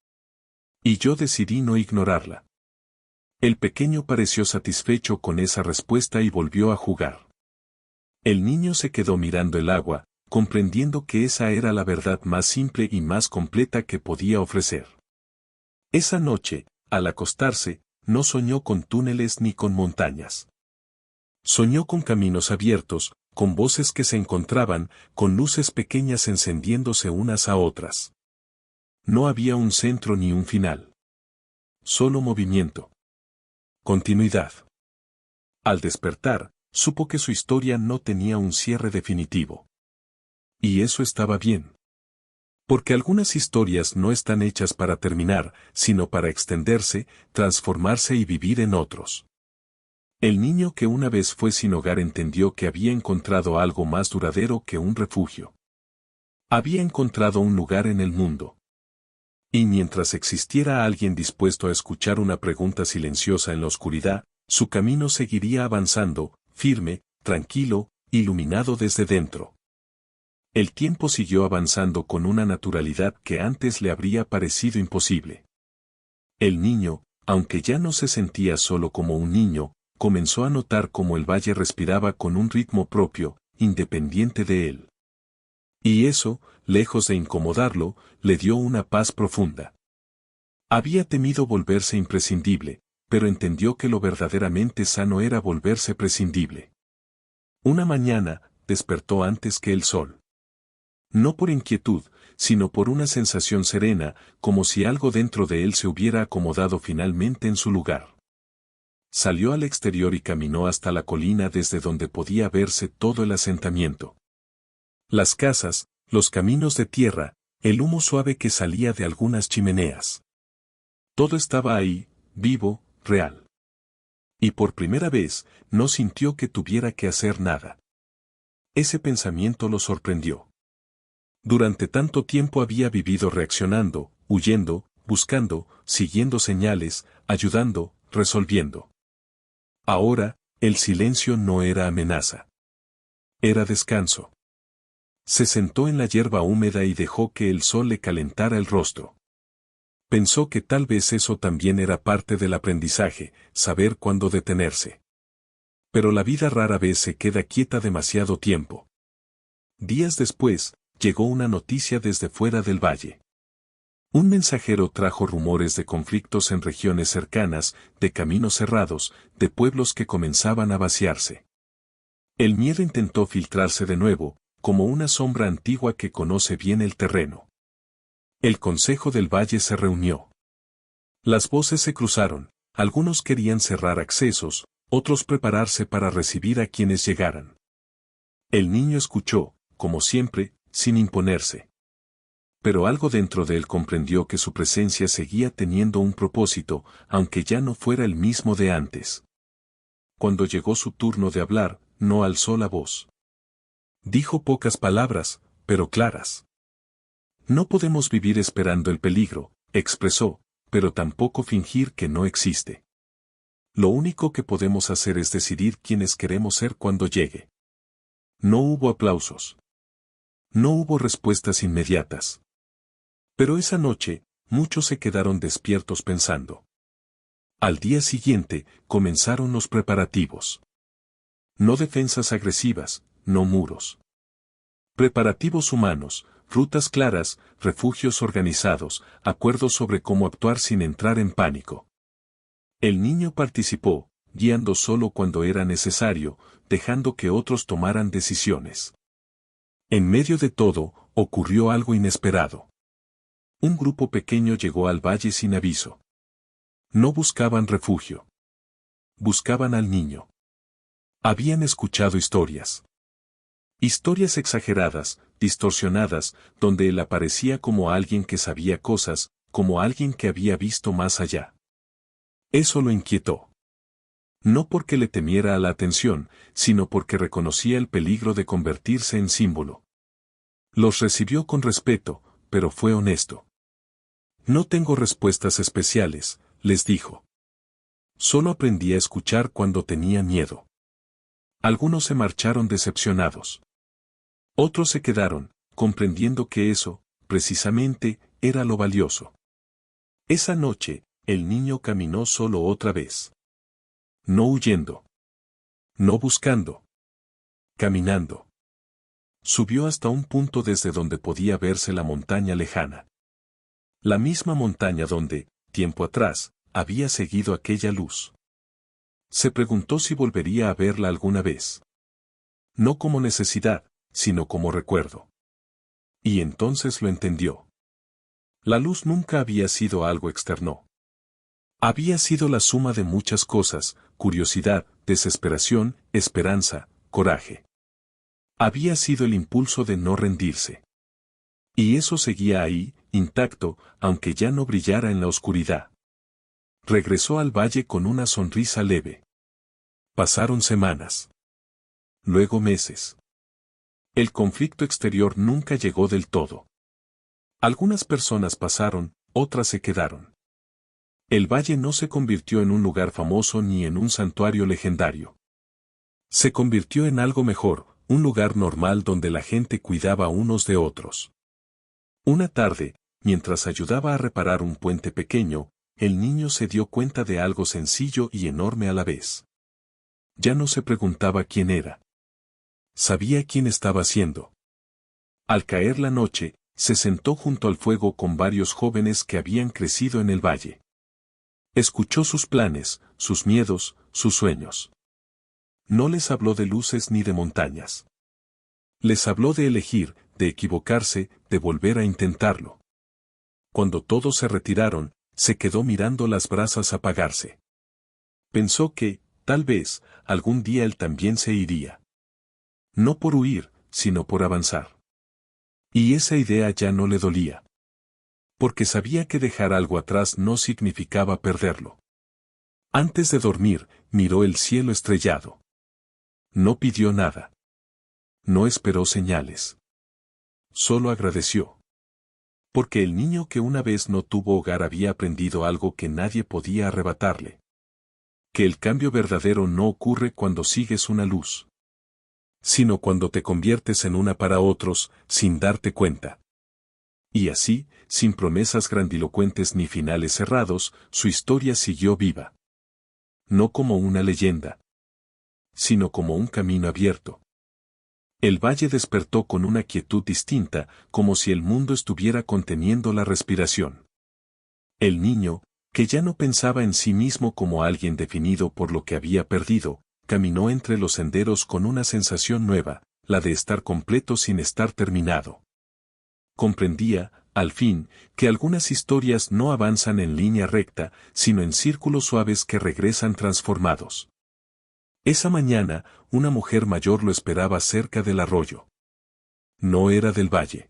Y yo decidí no ignorarla. El pequeño pareció satisfecho con esa respuesta y volvió a jugar. El niño se quedó mirando el agua, comprendiendo que esa era la verdad más simple y más completa que podía ofrecer. Esa noche, al acostarse, no soñó con túneles ni con montañas. Soñó con caminos abiertos, con voces que se encontraban, con luces pequeñas encendiéndose unas a otras. No había un centro ni un final. Solo movimiento. Continuidad. Al despertar, Supo que su historia no tenía un cierre definitivo. Y eso estaba bien. Porque algunas historias no están hechas para terminar, sino para extenderse, transformarse y vivir en otros. El niño que una vez fue sin hogar entendió que había encontrado algo más duradero que un refugio. Había encontrado un lugar en el mundo. Y mientras existiera alguien dispuesto a escuchar una pregunta silenciosa en la oscuridad, su camino seguiría avanzando, firme, tranquilo, iluminado desde dentro. El tiempo siguió avanzando con una naturalidad que antes le habría parecido imposible. El niño, aunque ya no se sentía solo como un niño, comenzó a notar cómo el valle respiraba con un ritmo propio, independiente de él. Y eso, lejos de incomodarlo, le dio una paz profunda. Había temido volverse imprescindible, pero entendió que lo verdaderamente sano era volverse prescindible. Una mañana, despertó antes que el sol. No por inquietud, sino por una sensación serena, como si algo dentro de él se hubiera acomodado finalmente en su lugar. Salió al exterior y caminó hasta la colina desde donde podía verse todo el asentamiento. Las casas, los caminos de tierra, el humo suave que salía de algunas chimeneas. Todo estaba ahí, vivo, real. Y por primera vez, no sintió que tuviera que hacer nada. Ese pensamiento lo sorprendió. Durante tanto tiempo había vivido reaccionando, huyendo, buscando, siguiendo señales, ayudando, resolviendo. Ahora, el silencio no era amenaza. Era descanso. Se sentó en la hierba húmeda y dejó que el sol le calentara el rostro. Pensó que tal vez eso también era parte del aprendizaje, saber cuándo detenerse. Pero la vida rara vez se queda quieta demasiado tiempo. Días después, llegó una noticia desde fuera del valle. Un mensajero trajo rumores de conflictos en regiones cercanas, de caminos cerrados, de pueblos que comenzaban a vaciarse. El miedo intentó filtrarse de nuevo, como una sombra antigua que conoce bien el terreno. El Consejo del Valle se reunió. Las voces se cruzaron, algunos querían cerrar accesos, otros prepararse para recibir a quienes llegaran. El niño escuchó, como siempre, sin imponerse. Pero algo dentro de él comprendió que su presencia seguía teniendo un propósito, aunque ya no fuera el mismo de antes. Cuando llegó su turno de hablar, no alzó la voz. Dijo pocas palabras, pero claras. No podemos vivir esperando el peligro, expresó, pero tampoco fingir que no existe. Lo único que podemos hacer es decidir quiénes queremos ser cuando llegue. No hubo aplausos. No hubo respuestas inmediatas. Pero esa noche, muchos se quedaron despiertos pensando. Al día siguiente, comenzaron los preparativos. No defensas agresivas, no muros. Preparativos humanos, rutas claras, refugios organizados, acuerdos sobre cómo actuar sin entrar en pánico. El niño participó, guiando solo cuando era necesario, dejando que otros tomaran decisiones. En medio de todo, ocurrió algo inesperado. Un grupo pequeño llegó al valle sin aviso. No buscaban refugio. Buscaban al niño. Habían escuchado historias. Historias exageradas, distorsionadas, donde él aparecía como alguien que sabía cosas, como alguien que había visto más allá. Eso lo inquietó. No porque le temiera a la atención, sino porque reconocía el peligro de convertirse en símbolo. Los recibió con respeto, pero fue honesto. No tengo respuestas especiales, les dijo. Solo aprendí a escuchar cuando tenía miedo. Algunos se marcharon decepcionados. Otros se quedaron, comprendiendo que eso, precisamente, era lo valioso. Esa noche, el niño caminó solo otra vez. No huyendo. No buscando. Caminando. Subió hasta un punto desde donde podía verse la montaña lejana. La misma montaña donde, tiempo atrás, había seguido aquella luz. Se preguntó si volvería a verla alguna vez. No como necesidad, sino como recuerdo. Y entonces lo entendió. La luz nunca había sido algo externo. Había sido la suma de muchas cosas: curiosidad, desesperación, esperanza, coraje. Había sido el impulso de no rendirse. Y eso seguía ahí, intacto, aunque ya no brillara en la oscuridad. Regresó al valle con una sonrisa leve. Pasaron semanas. Luego meses. El conflicto exterior nunca llegó del todo. Algunas personas pasaron, otras se quedaron. El valle no se convirtió en un lugar famoso ni en un santuario legendario. Se convirtió en algo mejor, un lugar normal donde la gente cuidaba unos de otros. Una tarde, mientras ayudaba a reparar un puente pequeño, el niño se dio cuenta de algo sencillo y enorme a la vez. Ya no se preguntaba quién era. Sabía quién estaba haciendo. Al caer la noche, se sentó junto al fuego con varios jóvenes que habían crecido en el valle. Escuchó sus planes, sus miedos, sus sueños. No les habló de luces ni de montañas. Les habló de elegir, de equivocarse, de volver a intentarlo. Cuando todos se retiraron, se quedó mirando las brasas apagarse. Pensó que, tal vez, algún día él también se iría. No por huir, sino por avanzar. Y esa idea ya no le dolía. Porque sabía que dejar algo atrás no significaba perderlo. Antes de dormir, miró el cielo estrellado. No pidió nada. No esperó señales. Solo agradeció. Porque el niño que una vez no tuvo hogar había aprendido algo que nadie podía arrebatarle. Que el cambio verdadero no ocurre cuando sigues una luz, sino cuando te conviertes en una para otros, sin darte cuenta. Y así, sin promesas grandilocuentes ni finales cerrados, su historia siguió viva. No como una leyenda, sino como un camino abierto. El valle despertó con una quietud distinta, como si el mundo estuviera conteniendo la respiración. El niño, que ya no pensaba en sí mismo como alguien definido por lo que había perdido, caminó entre los senderos con una sensación nueva, la de estar completo sin estar terminado. Comprendía, al fin, que algunas historias no avanzan en línea recta, sino en círculos suaves que regresan transformados. Esa mañana, una mujer mayor lo esperaba cerca del arroyo. No era del valle.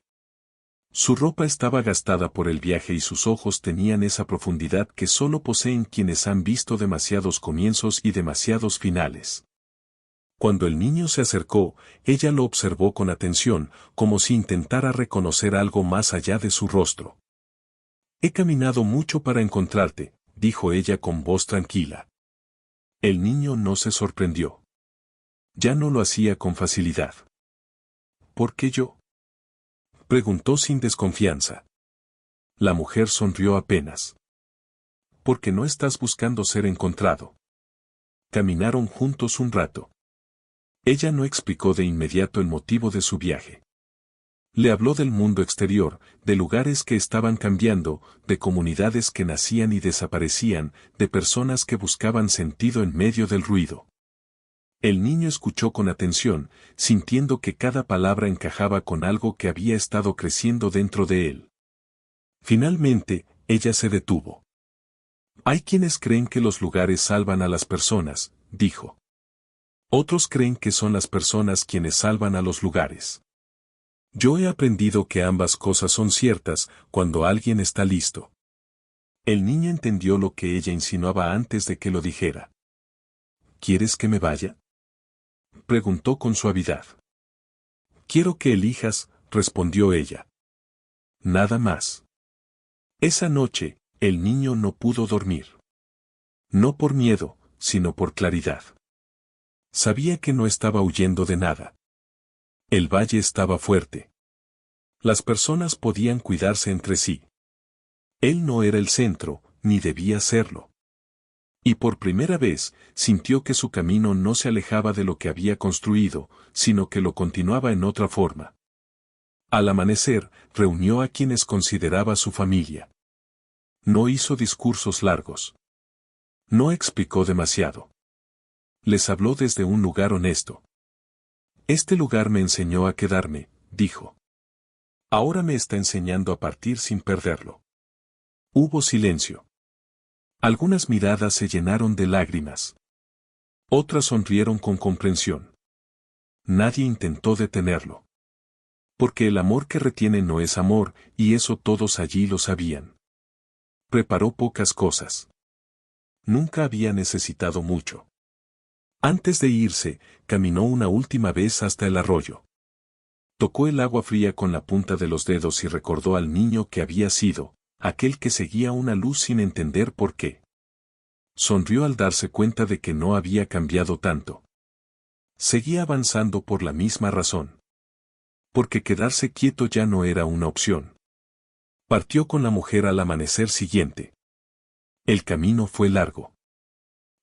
Su ropa estaba gastada por el viaje y sus ojos tenían esa profundidad que solo poseen quienes han visto demasiados comienzos y demasiados finales. Cuando el niño se acercó, ella lo observó con atención, como si intentara reconocer algo más allá de su rostro. He caminado mucho para encontrarte, dijo ella con voz tranquila. El niño no se sorprendió. Ya no lo hacía con facilidad. ¿Por qué yo? Preguntó sin desconfianza. La mujer sonrió apenas. Porque no estás buscando ser encontrado. Caminaron juntos un rato. Ella no explicó de inmediato el motivo de su viaje. Le habló del mundo exterior, de lugares que estaban cambiando, de comunidades que nacían y desaparecían, de personas que buscaban sentido en medio del ruido. El niño escuchó con atención, sintiendo que cada palabra encajaba con algo que había estado creciendo dentro de él. Finalmente, ella se detuvo. Hay quienes creen que los lugares salvan a las personas, dijo. Otros creen que son las personas quienes salvan a los lugares. Yo he aprendido que ambas cosas son ciertas cuando alguien está listo. El niño entendió lo que ella insinuaba antes de que lo dijera. ¿Quieres que me vaya? Preguntó con suavidad. Quiero que elijas, respondió ella. Nada más. Esa noche, el niño no pudo dormir. No por miedo, sino por claridad. Sabía que no estaba huyendo de nada. El valle estaba fuerte. Las personas podían cuidarse entre sí. Él no era el centro, ni debía serlo. Y por primera vez, sintió que su camino no se alejaba de lo que había construido, sino que lo continuaba en otra forma. Al amanecer, reunió a quienes consideraba su familia. No hizo discursos largos. No explicó demasiado. Les habló desde un lugar honesto. Este lugar me enseñó a quedarme, dijo. Ahora me está enseñando a partir sin perderlo. Hubo silencio. Algunas miradas se llenaron de lágrimas. Otras sonrieron con comprensión. Nadie intentó detenerlo. Porque el amor que retiene no es amor, y eso todos allí lo sabían. Preparó pocas cosas. Nunca había necesitado mucho. Antes de irse, caminó una última vez hasta el arroyo. Tocó el agua fría con la punta de los dedos y recordó al niño que había sido, aquel que seguía una luz sin entender por qué. Sonrió al darse cuenta de que no había cambiado tanto. Seguía avanzando por la misma razón. Porque quedarse quieto ya no era una opción. Partió con la mujer al amanecer siguiente. El camino fue largo.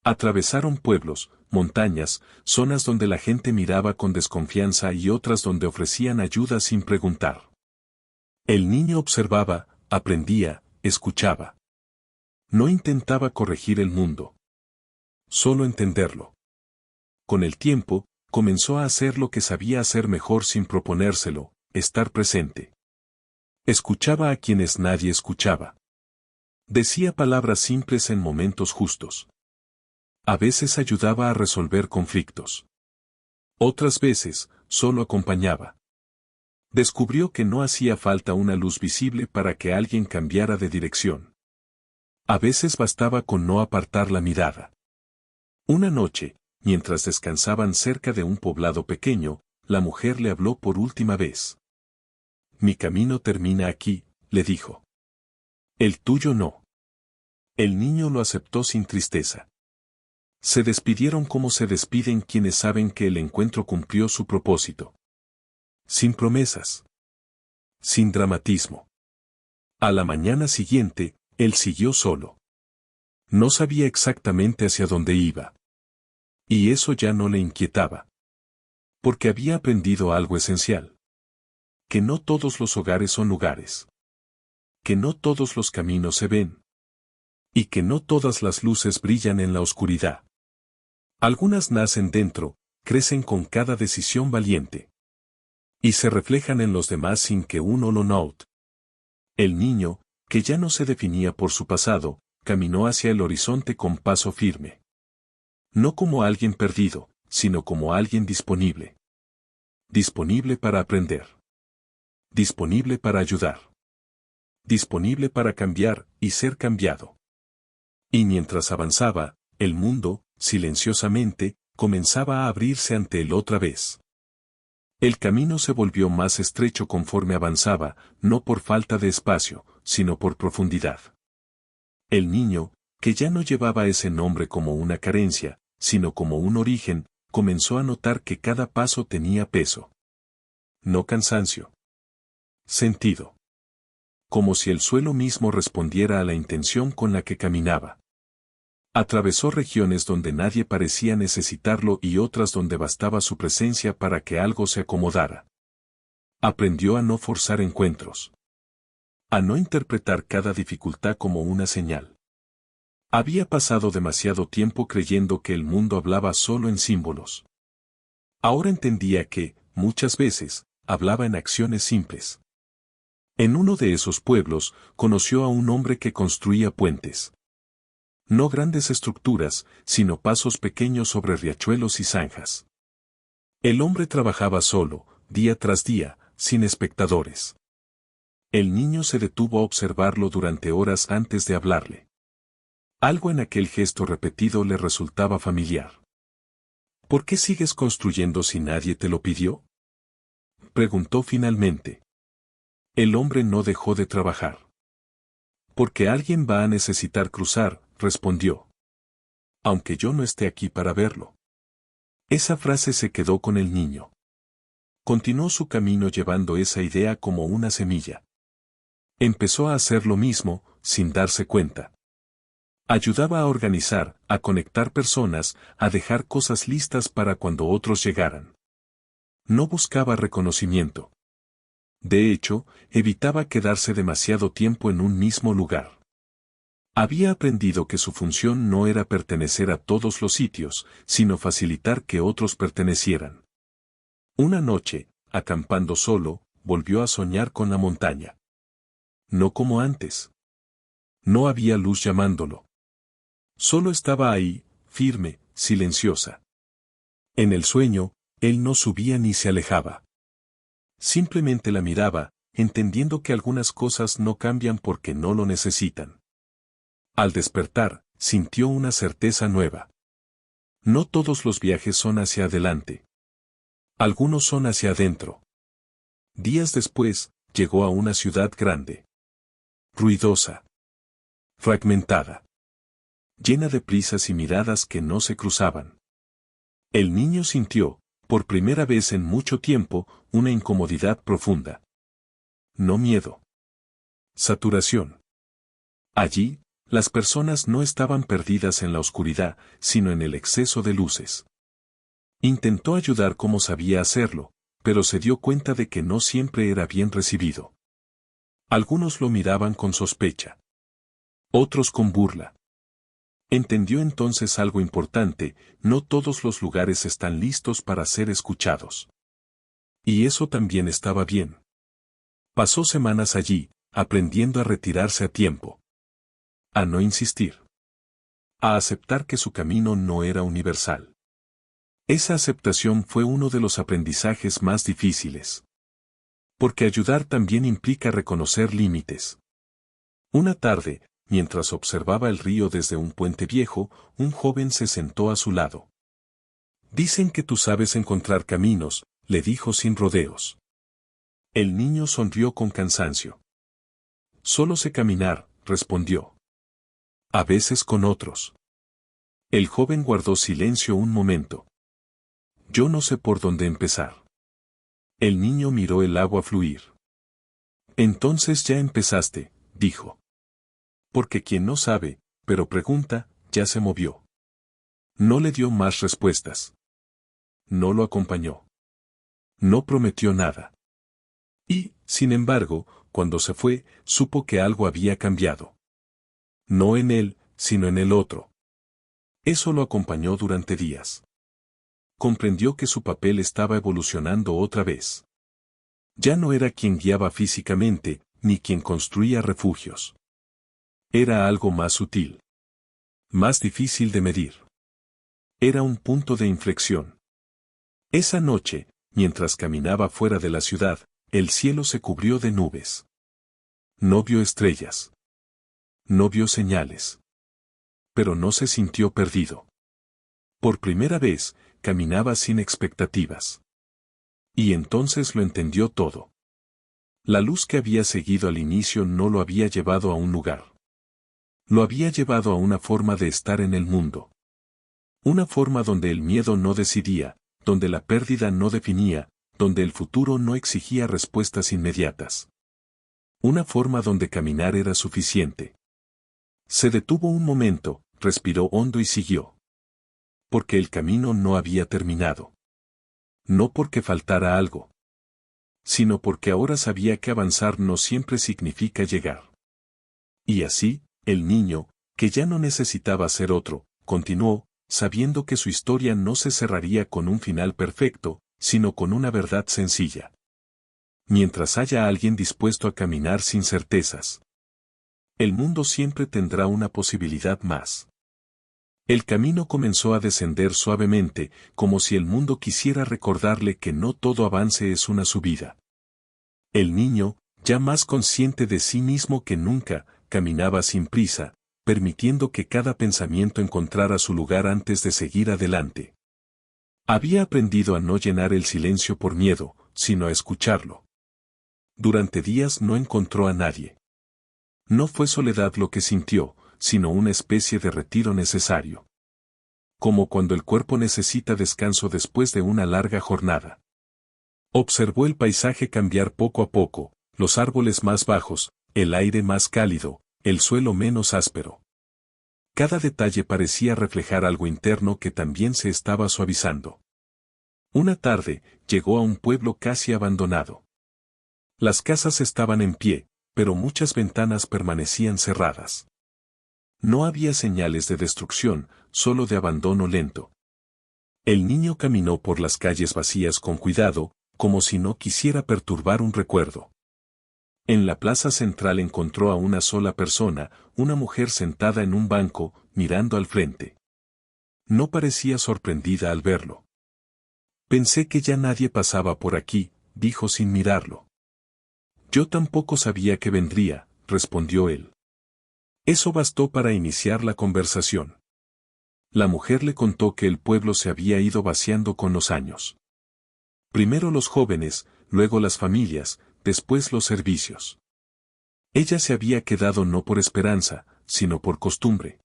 Atravesaron pueblos, montañas, zonas donde la gente miraba con desconfianza y otras donde ofrecían ayuda sin preguntar. El niño observaba, aprendía, escuchaba. No intentaba corregir el mundo. Solo entenderlo. Con el tiempo, comenzó a hacer lo que sabía hacer mejor sin proponérselo, estar presente. Escuchaba a quienes nadie escuchaba. Decía palabras simples en momentos justos. A veces ayudaba a resolver conflictos. Otras veces, solo acompañaba. Descubrió que no hacía falta una luz visible para que alguien cambiara de dirección. A veces bastaba con no apartar la mirada. Una noche, mientras descansaban cerca de un poblado pequeño, la mujer le habló por última vez. Mi camino termina aquí, le dijo. El tuyo no. El niño lo aceptó sin tristeza. Se despidieron como se despiden quienes saben que el encuentro cumplió su propósito. Sin promesas. Sin dramatismo. A la mañana siguiente, él siguió solo. No sabía exactamente hacia dónde iba. Y eso ya no le inquietaba. Porque había aprendido algo esencial. Que no todos los hogares son lugares. Que no todos los caminos se ven. Y que no todas las luces brillan en la oscuridad. Algunas nacen dentro, crecen con cada decisión valiente. Y se reflejan en los demás sin que uno lo note. El niño, que ya no se definía por su pasado, caminó hacia el horizonte con paso firme. No como alguien perdido, sino como alguien disponible. Disponible para aprender. Disponible para ayudar. Disponible para cambiar y ser cambiado. Y mientras avanzaba, el mundo, silenciosamente, comenzaba a abrirse ante él otra vez. El camino se volvió más estrecho conforme avanzaba, no por falta de espacio, sino por profundidad. El niño, que ya no llevaba ese nombre como una carencia, sino como un origen, comenzó a notar que cada paso tenía peso. No cansancio. Sentido. Como si el suelo mismo respondiera a la intención con la que caminaba. Atravesó regiones donde nadie parecía necesitarlo y otras donde bastaba su presencia para que algo se acomodara. Aprendió a no forzar encuentros. A no interpretar cada dificultad como una señal. Había pasado demasiado tiempo creyendo que el mundo hablaba solo en símbolos. Ahora entendía que, muchas veces, hablaba en acciones simples. En uno de esos pueblos, conoció a un hombre que construía puentes. No grandes estructuras, sino pasos pequeños sobre riachuelos y zanjas. El hombre trabajaba solo, día tras día, sin espectadores. El niño se detuvo a observarlo durante horas antes de hablarle. Algo en aquel gesto repetido le resultaba familiar. ¿Por qué sigues construyendo si nadie te lo pidió? Preguntó finalmente. El hombre no dejó de trabajar. Porque alguien va a necesitar cruzar, respondió. Aunque yo no esté aquí para verlo. Esa frase se quedó con el niño. Continuó su camino llevando esa idea como una semilla. Empezó a hacer lo mismo, sin darse cuenta. Ayudaba a organizar, a conectar personas, a dejar cosas listas para cuando otros llegaran. No buscaba reconocimiento. De hecho, evitaba quedarse demasiado tiempo en un mismo lugar. Había aprendido que su función no era pertenecer a todos los sitios, sino facilitar que otros pertenecieran. Una noche, acampando solo, volvió a soñar con la montaña. No como antes. No había luz llamándolo. Solo estaba ahí, firme, silenciosa. En el sueño, él no subía ni se alejaba. Simplemente la miraba, entendiendo que algunas cosas no cambian porque no lo necesitan. Al despertar, sintió una certeza nueva. No todos los viajes son hacia adelante. Algunos son hacia adentro. Días después, llegó a una ciudad grande. Ruidosa. Fragmentada. Llena de prisas y miradas que no se cruzaban. El niño sintió, por primera vez en mucho tiempo, una incomodidad profunda. No miedo. Saturación. Allí, las personas no estaban perdidas en la oscuridad, sino en el exceso de luces. Intentó ayudar como sabía hacerlo, pero se dio cuenta de que no siempre era bien recibido. Algunos lo miraban con sospecha. Otros con burla. Entendió entonces algo importante: no todos los lugares están listos para ser escuchados. Y eso también estaba bien. Pasó semanas allí, aprendiendo a retirarse a tiempo. A no insistir. A aceptar que su camino no era universal. Esa aceptación fue uno de los aprendizajes más difíciles. Porque ayudar también implica reconocer límites. Una tarde, mientras observaba el río desde un puente viejo, un joven se sentó a su lado. «Dicen que tú sabes encontrar caminos», le dijo sin rodeos. El niño sonrió con cansancio. «Solo sé caminar», respondió. «A veces con otros». El joven guardó silencio un momento. «Yo no sé por dónde empezar». El niño miró el agua fluir. «Entonces ya empezaste», dijo. Porque quien no sabe, pero pregunta, ya se movió. No le dio más respuestas. No lo acompañó. No prometió nada. Y, sin embargo, cuando se fue, supo que algo había cambiado. No en él, sino en el otro. Eso lo acompañó durante días. Comprendió que su papel estaba evolucionando otra vez. Ya no era quien guiaba físicamente, ni quien construía refugios. Era algo más sutil. Más difícil de medir. Era un punto de inflexión. Esa noche, mientras caminaba fuera de la ciudad, el cielo se cubrió de nubes. No vio estrellas. No vio señales. Pero no se sintió perdido. Por primera vez, caminaba sin expectativas. Y entonces lo entendió todo. La luz que había seguido al inicio no lo había llevado a un lugar. Lo había llevado a una forma de estar en el mundo. Una forma donde el miedo no decidía, donde la pérdida no definía, donde el futuro no exigía respuestas inmediatas. Una forma donde caminar era suficiente. Se detuvo un momento, respiró hondo y siguió. Porque el camino no había terminado. No porque faltara algo, sino porque ahora sabía que avanzar no siempre significa llegar. Y así, el niño, que ya no necesitaba ser otro, continuó, sabiendo que su historia no se cerraría con un final perfecto, sino con una verdad sencilla. Mientras haya alguien dispuesto a caminar sin certezas, el mundo siempre tendrá una posibilidad más. El camino comenzó a descender suavemente, como si el mundo quisiera recordarle que no todo avance es una subida. El niño, ya más consciente de sí mismo que nunca, caminaba sin prisa, permitiendo que cada pensamiento encontrara su lugar antes de seguir adelante. Había aprendido a no llenar el silencio por miedo, sino a escucharlo. Durante días no encontró a nadie. No fue soledad lo que sintió, sino una especie de retiro necesario. Como cuando el cuerpo necesita descanso después de una larga jornada. Observó el paisaje cambiar poco a poco, los árboles más bajos, el aire más cálido, el suelo menos áspero. Cada detalle parecía reflejar algo interno que también se estaba suavizando. Una tarde, llegó a un pueblo casi abandonado. Las casas estaban en pie, pero muchas ventanas permanecían cerradas. No había señales de destrucción, solo de abandono lento. El niño caminó por las calles vacías con cuidado, como si no quisiera perturbar un recuerdo. En la plaza central encontró a una sola persona, una mujer sentada en un banco, mirando al frente. No parecía sorprendida al verlo. Pensé que ya nadie pasaba por aquí, dijo sin mirarlo. Yo tampoco sabía que vendría, respondió él. Eso bastó para iniciar la conversación. La mujer le contó que el pueblo se había ido vaciando con los años. Primero los jóvenes, luego las familias, después los servicios. Ella se había quedado no por esperanza, sino por costumbre.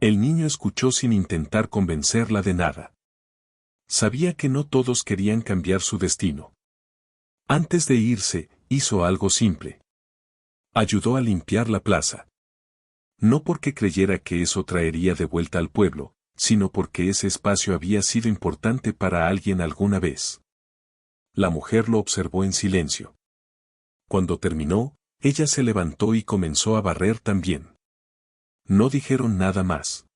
El niño escuchó sin intentar convencerla de nada. Sabía que no todos querían cambiar su destino. Antes de irse, hizo algo simple. Ayudó a limpiar la plaza. No porque creyera que eso traería de vuelta al pueblo, sino porque ese espacio había sido importante para alguien alguna vez. La mujer lo observó en silencio. Cuando terminó, ella se levantó y comenzó a barrer también. No dijeron nada más.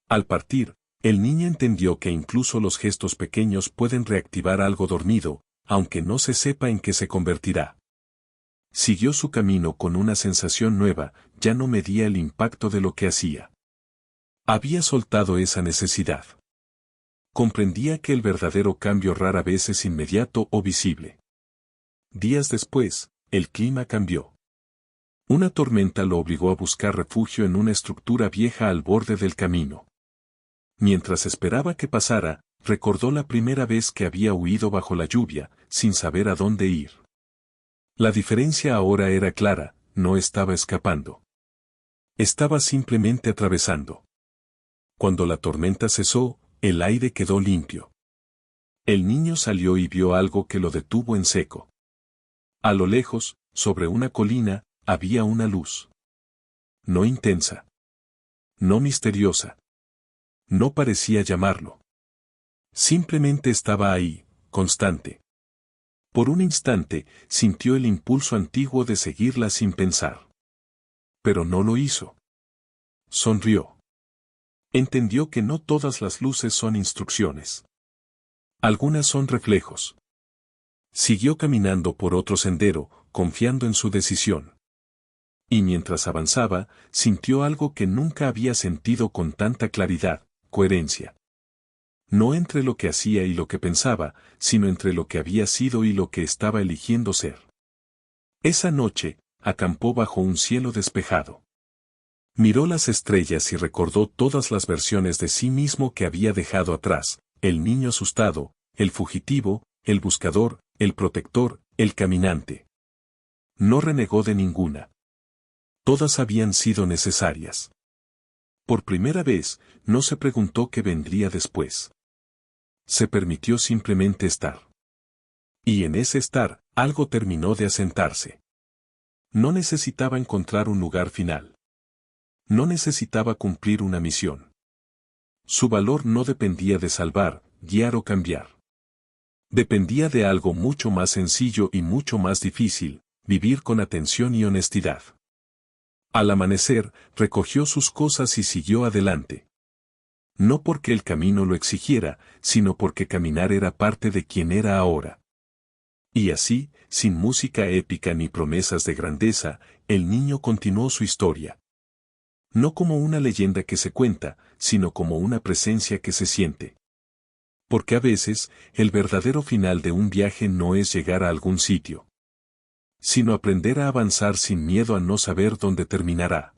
Al partir, el niño entendió que incluso los gestos pequeños pueden reactivar algo dormido, aunque no se sepa en qué se convertirá. Siguió su camino con una sensación nueva, ya no medía el impacto de lo que hacía. Había soltado esa necesidad. Comprendía que el verdadero cambio rara vez es inmediato o visible. Días después, el clima cambió. Una tormenta lo obligó a buscar refugio en una estructura vieja al borde del camino. Mientras esperaba que pasara, recordó la primera vez que había huido bajo la lluvia, sin saber a dónde ir. La diferencia ahora era clara, no estaba escapando. Estaba simplemente atravesando. Cuando la tormenta cesó, el aire quedó limpio. El niño salió y vio algo que lo detuvo en seco. A lo lejos, sobre una colina, había una luz. No intensa. No misteriosa. No parecía llamarlo. Simplemente estaba ahí, constante. Por un instante, sintió el impulso antiguo de seguirla sin pensar. Pero no lo hizo. Sonrió. Entendió que no todas las luces son instrucciones. Algunas son reflejos. Siguió caminando por otro sendero, confiando en su decisión. Y mientras avanzaba, sintió algo que nunca había sentido con tanta claridad, coherencia. No entre lo que hacía y lo que pensaba, sino entre lo que había sido y lo que estaba eligiendo ser. Esa noche, acampó bajo un cielo despejado. Miró las estrellas y recordó todas las versiones de sí mismo que había dejado atrás, el niño asustado, el fugitivo, el buscador, el protector, el caminante. No renegó de ninguna. Todas habían sido necesarias. Por primera vez, no se preguntó qué vendría después. Se permitió simplemente estar. Y en ese estar, algo terminó de asentarse. No necesitaba encontrar un lugar final. No necesitaba cumplir una misión. Su valor no dependía de salvar, guiar o cambiar. Dependía de algo mucho más sencillo y mucho más difícil, vivir con atención y honestidad. Al amanecer, recogió sus cosas y siguió adelante. No porque el camino lo exigiera, sino porque caminar era parte de quien era ahora. Y así, sin música épica ni promesas de grandeza, el niño continuó su historia. No como una leyenda que se cuenta, sino como una presencia que se siente. Porque a veces, el verdadero final de un viaje no es llegar a algún sitio, sino aprender a avanzar sin miedo a no saber dónde terminará.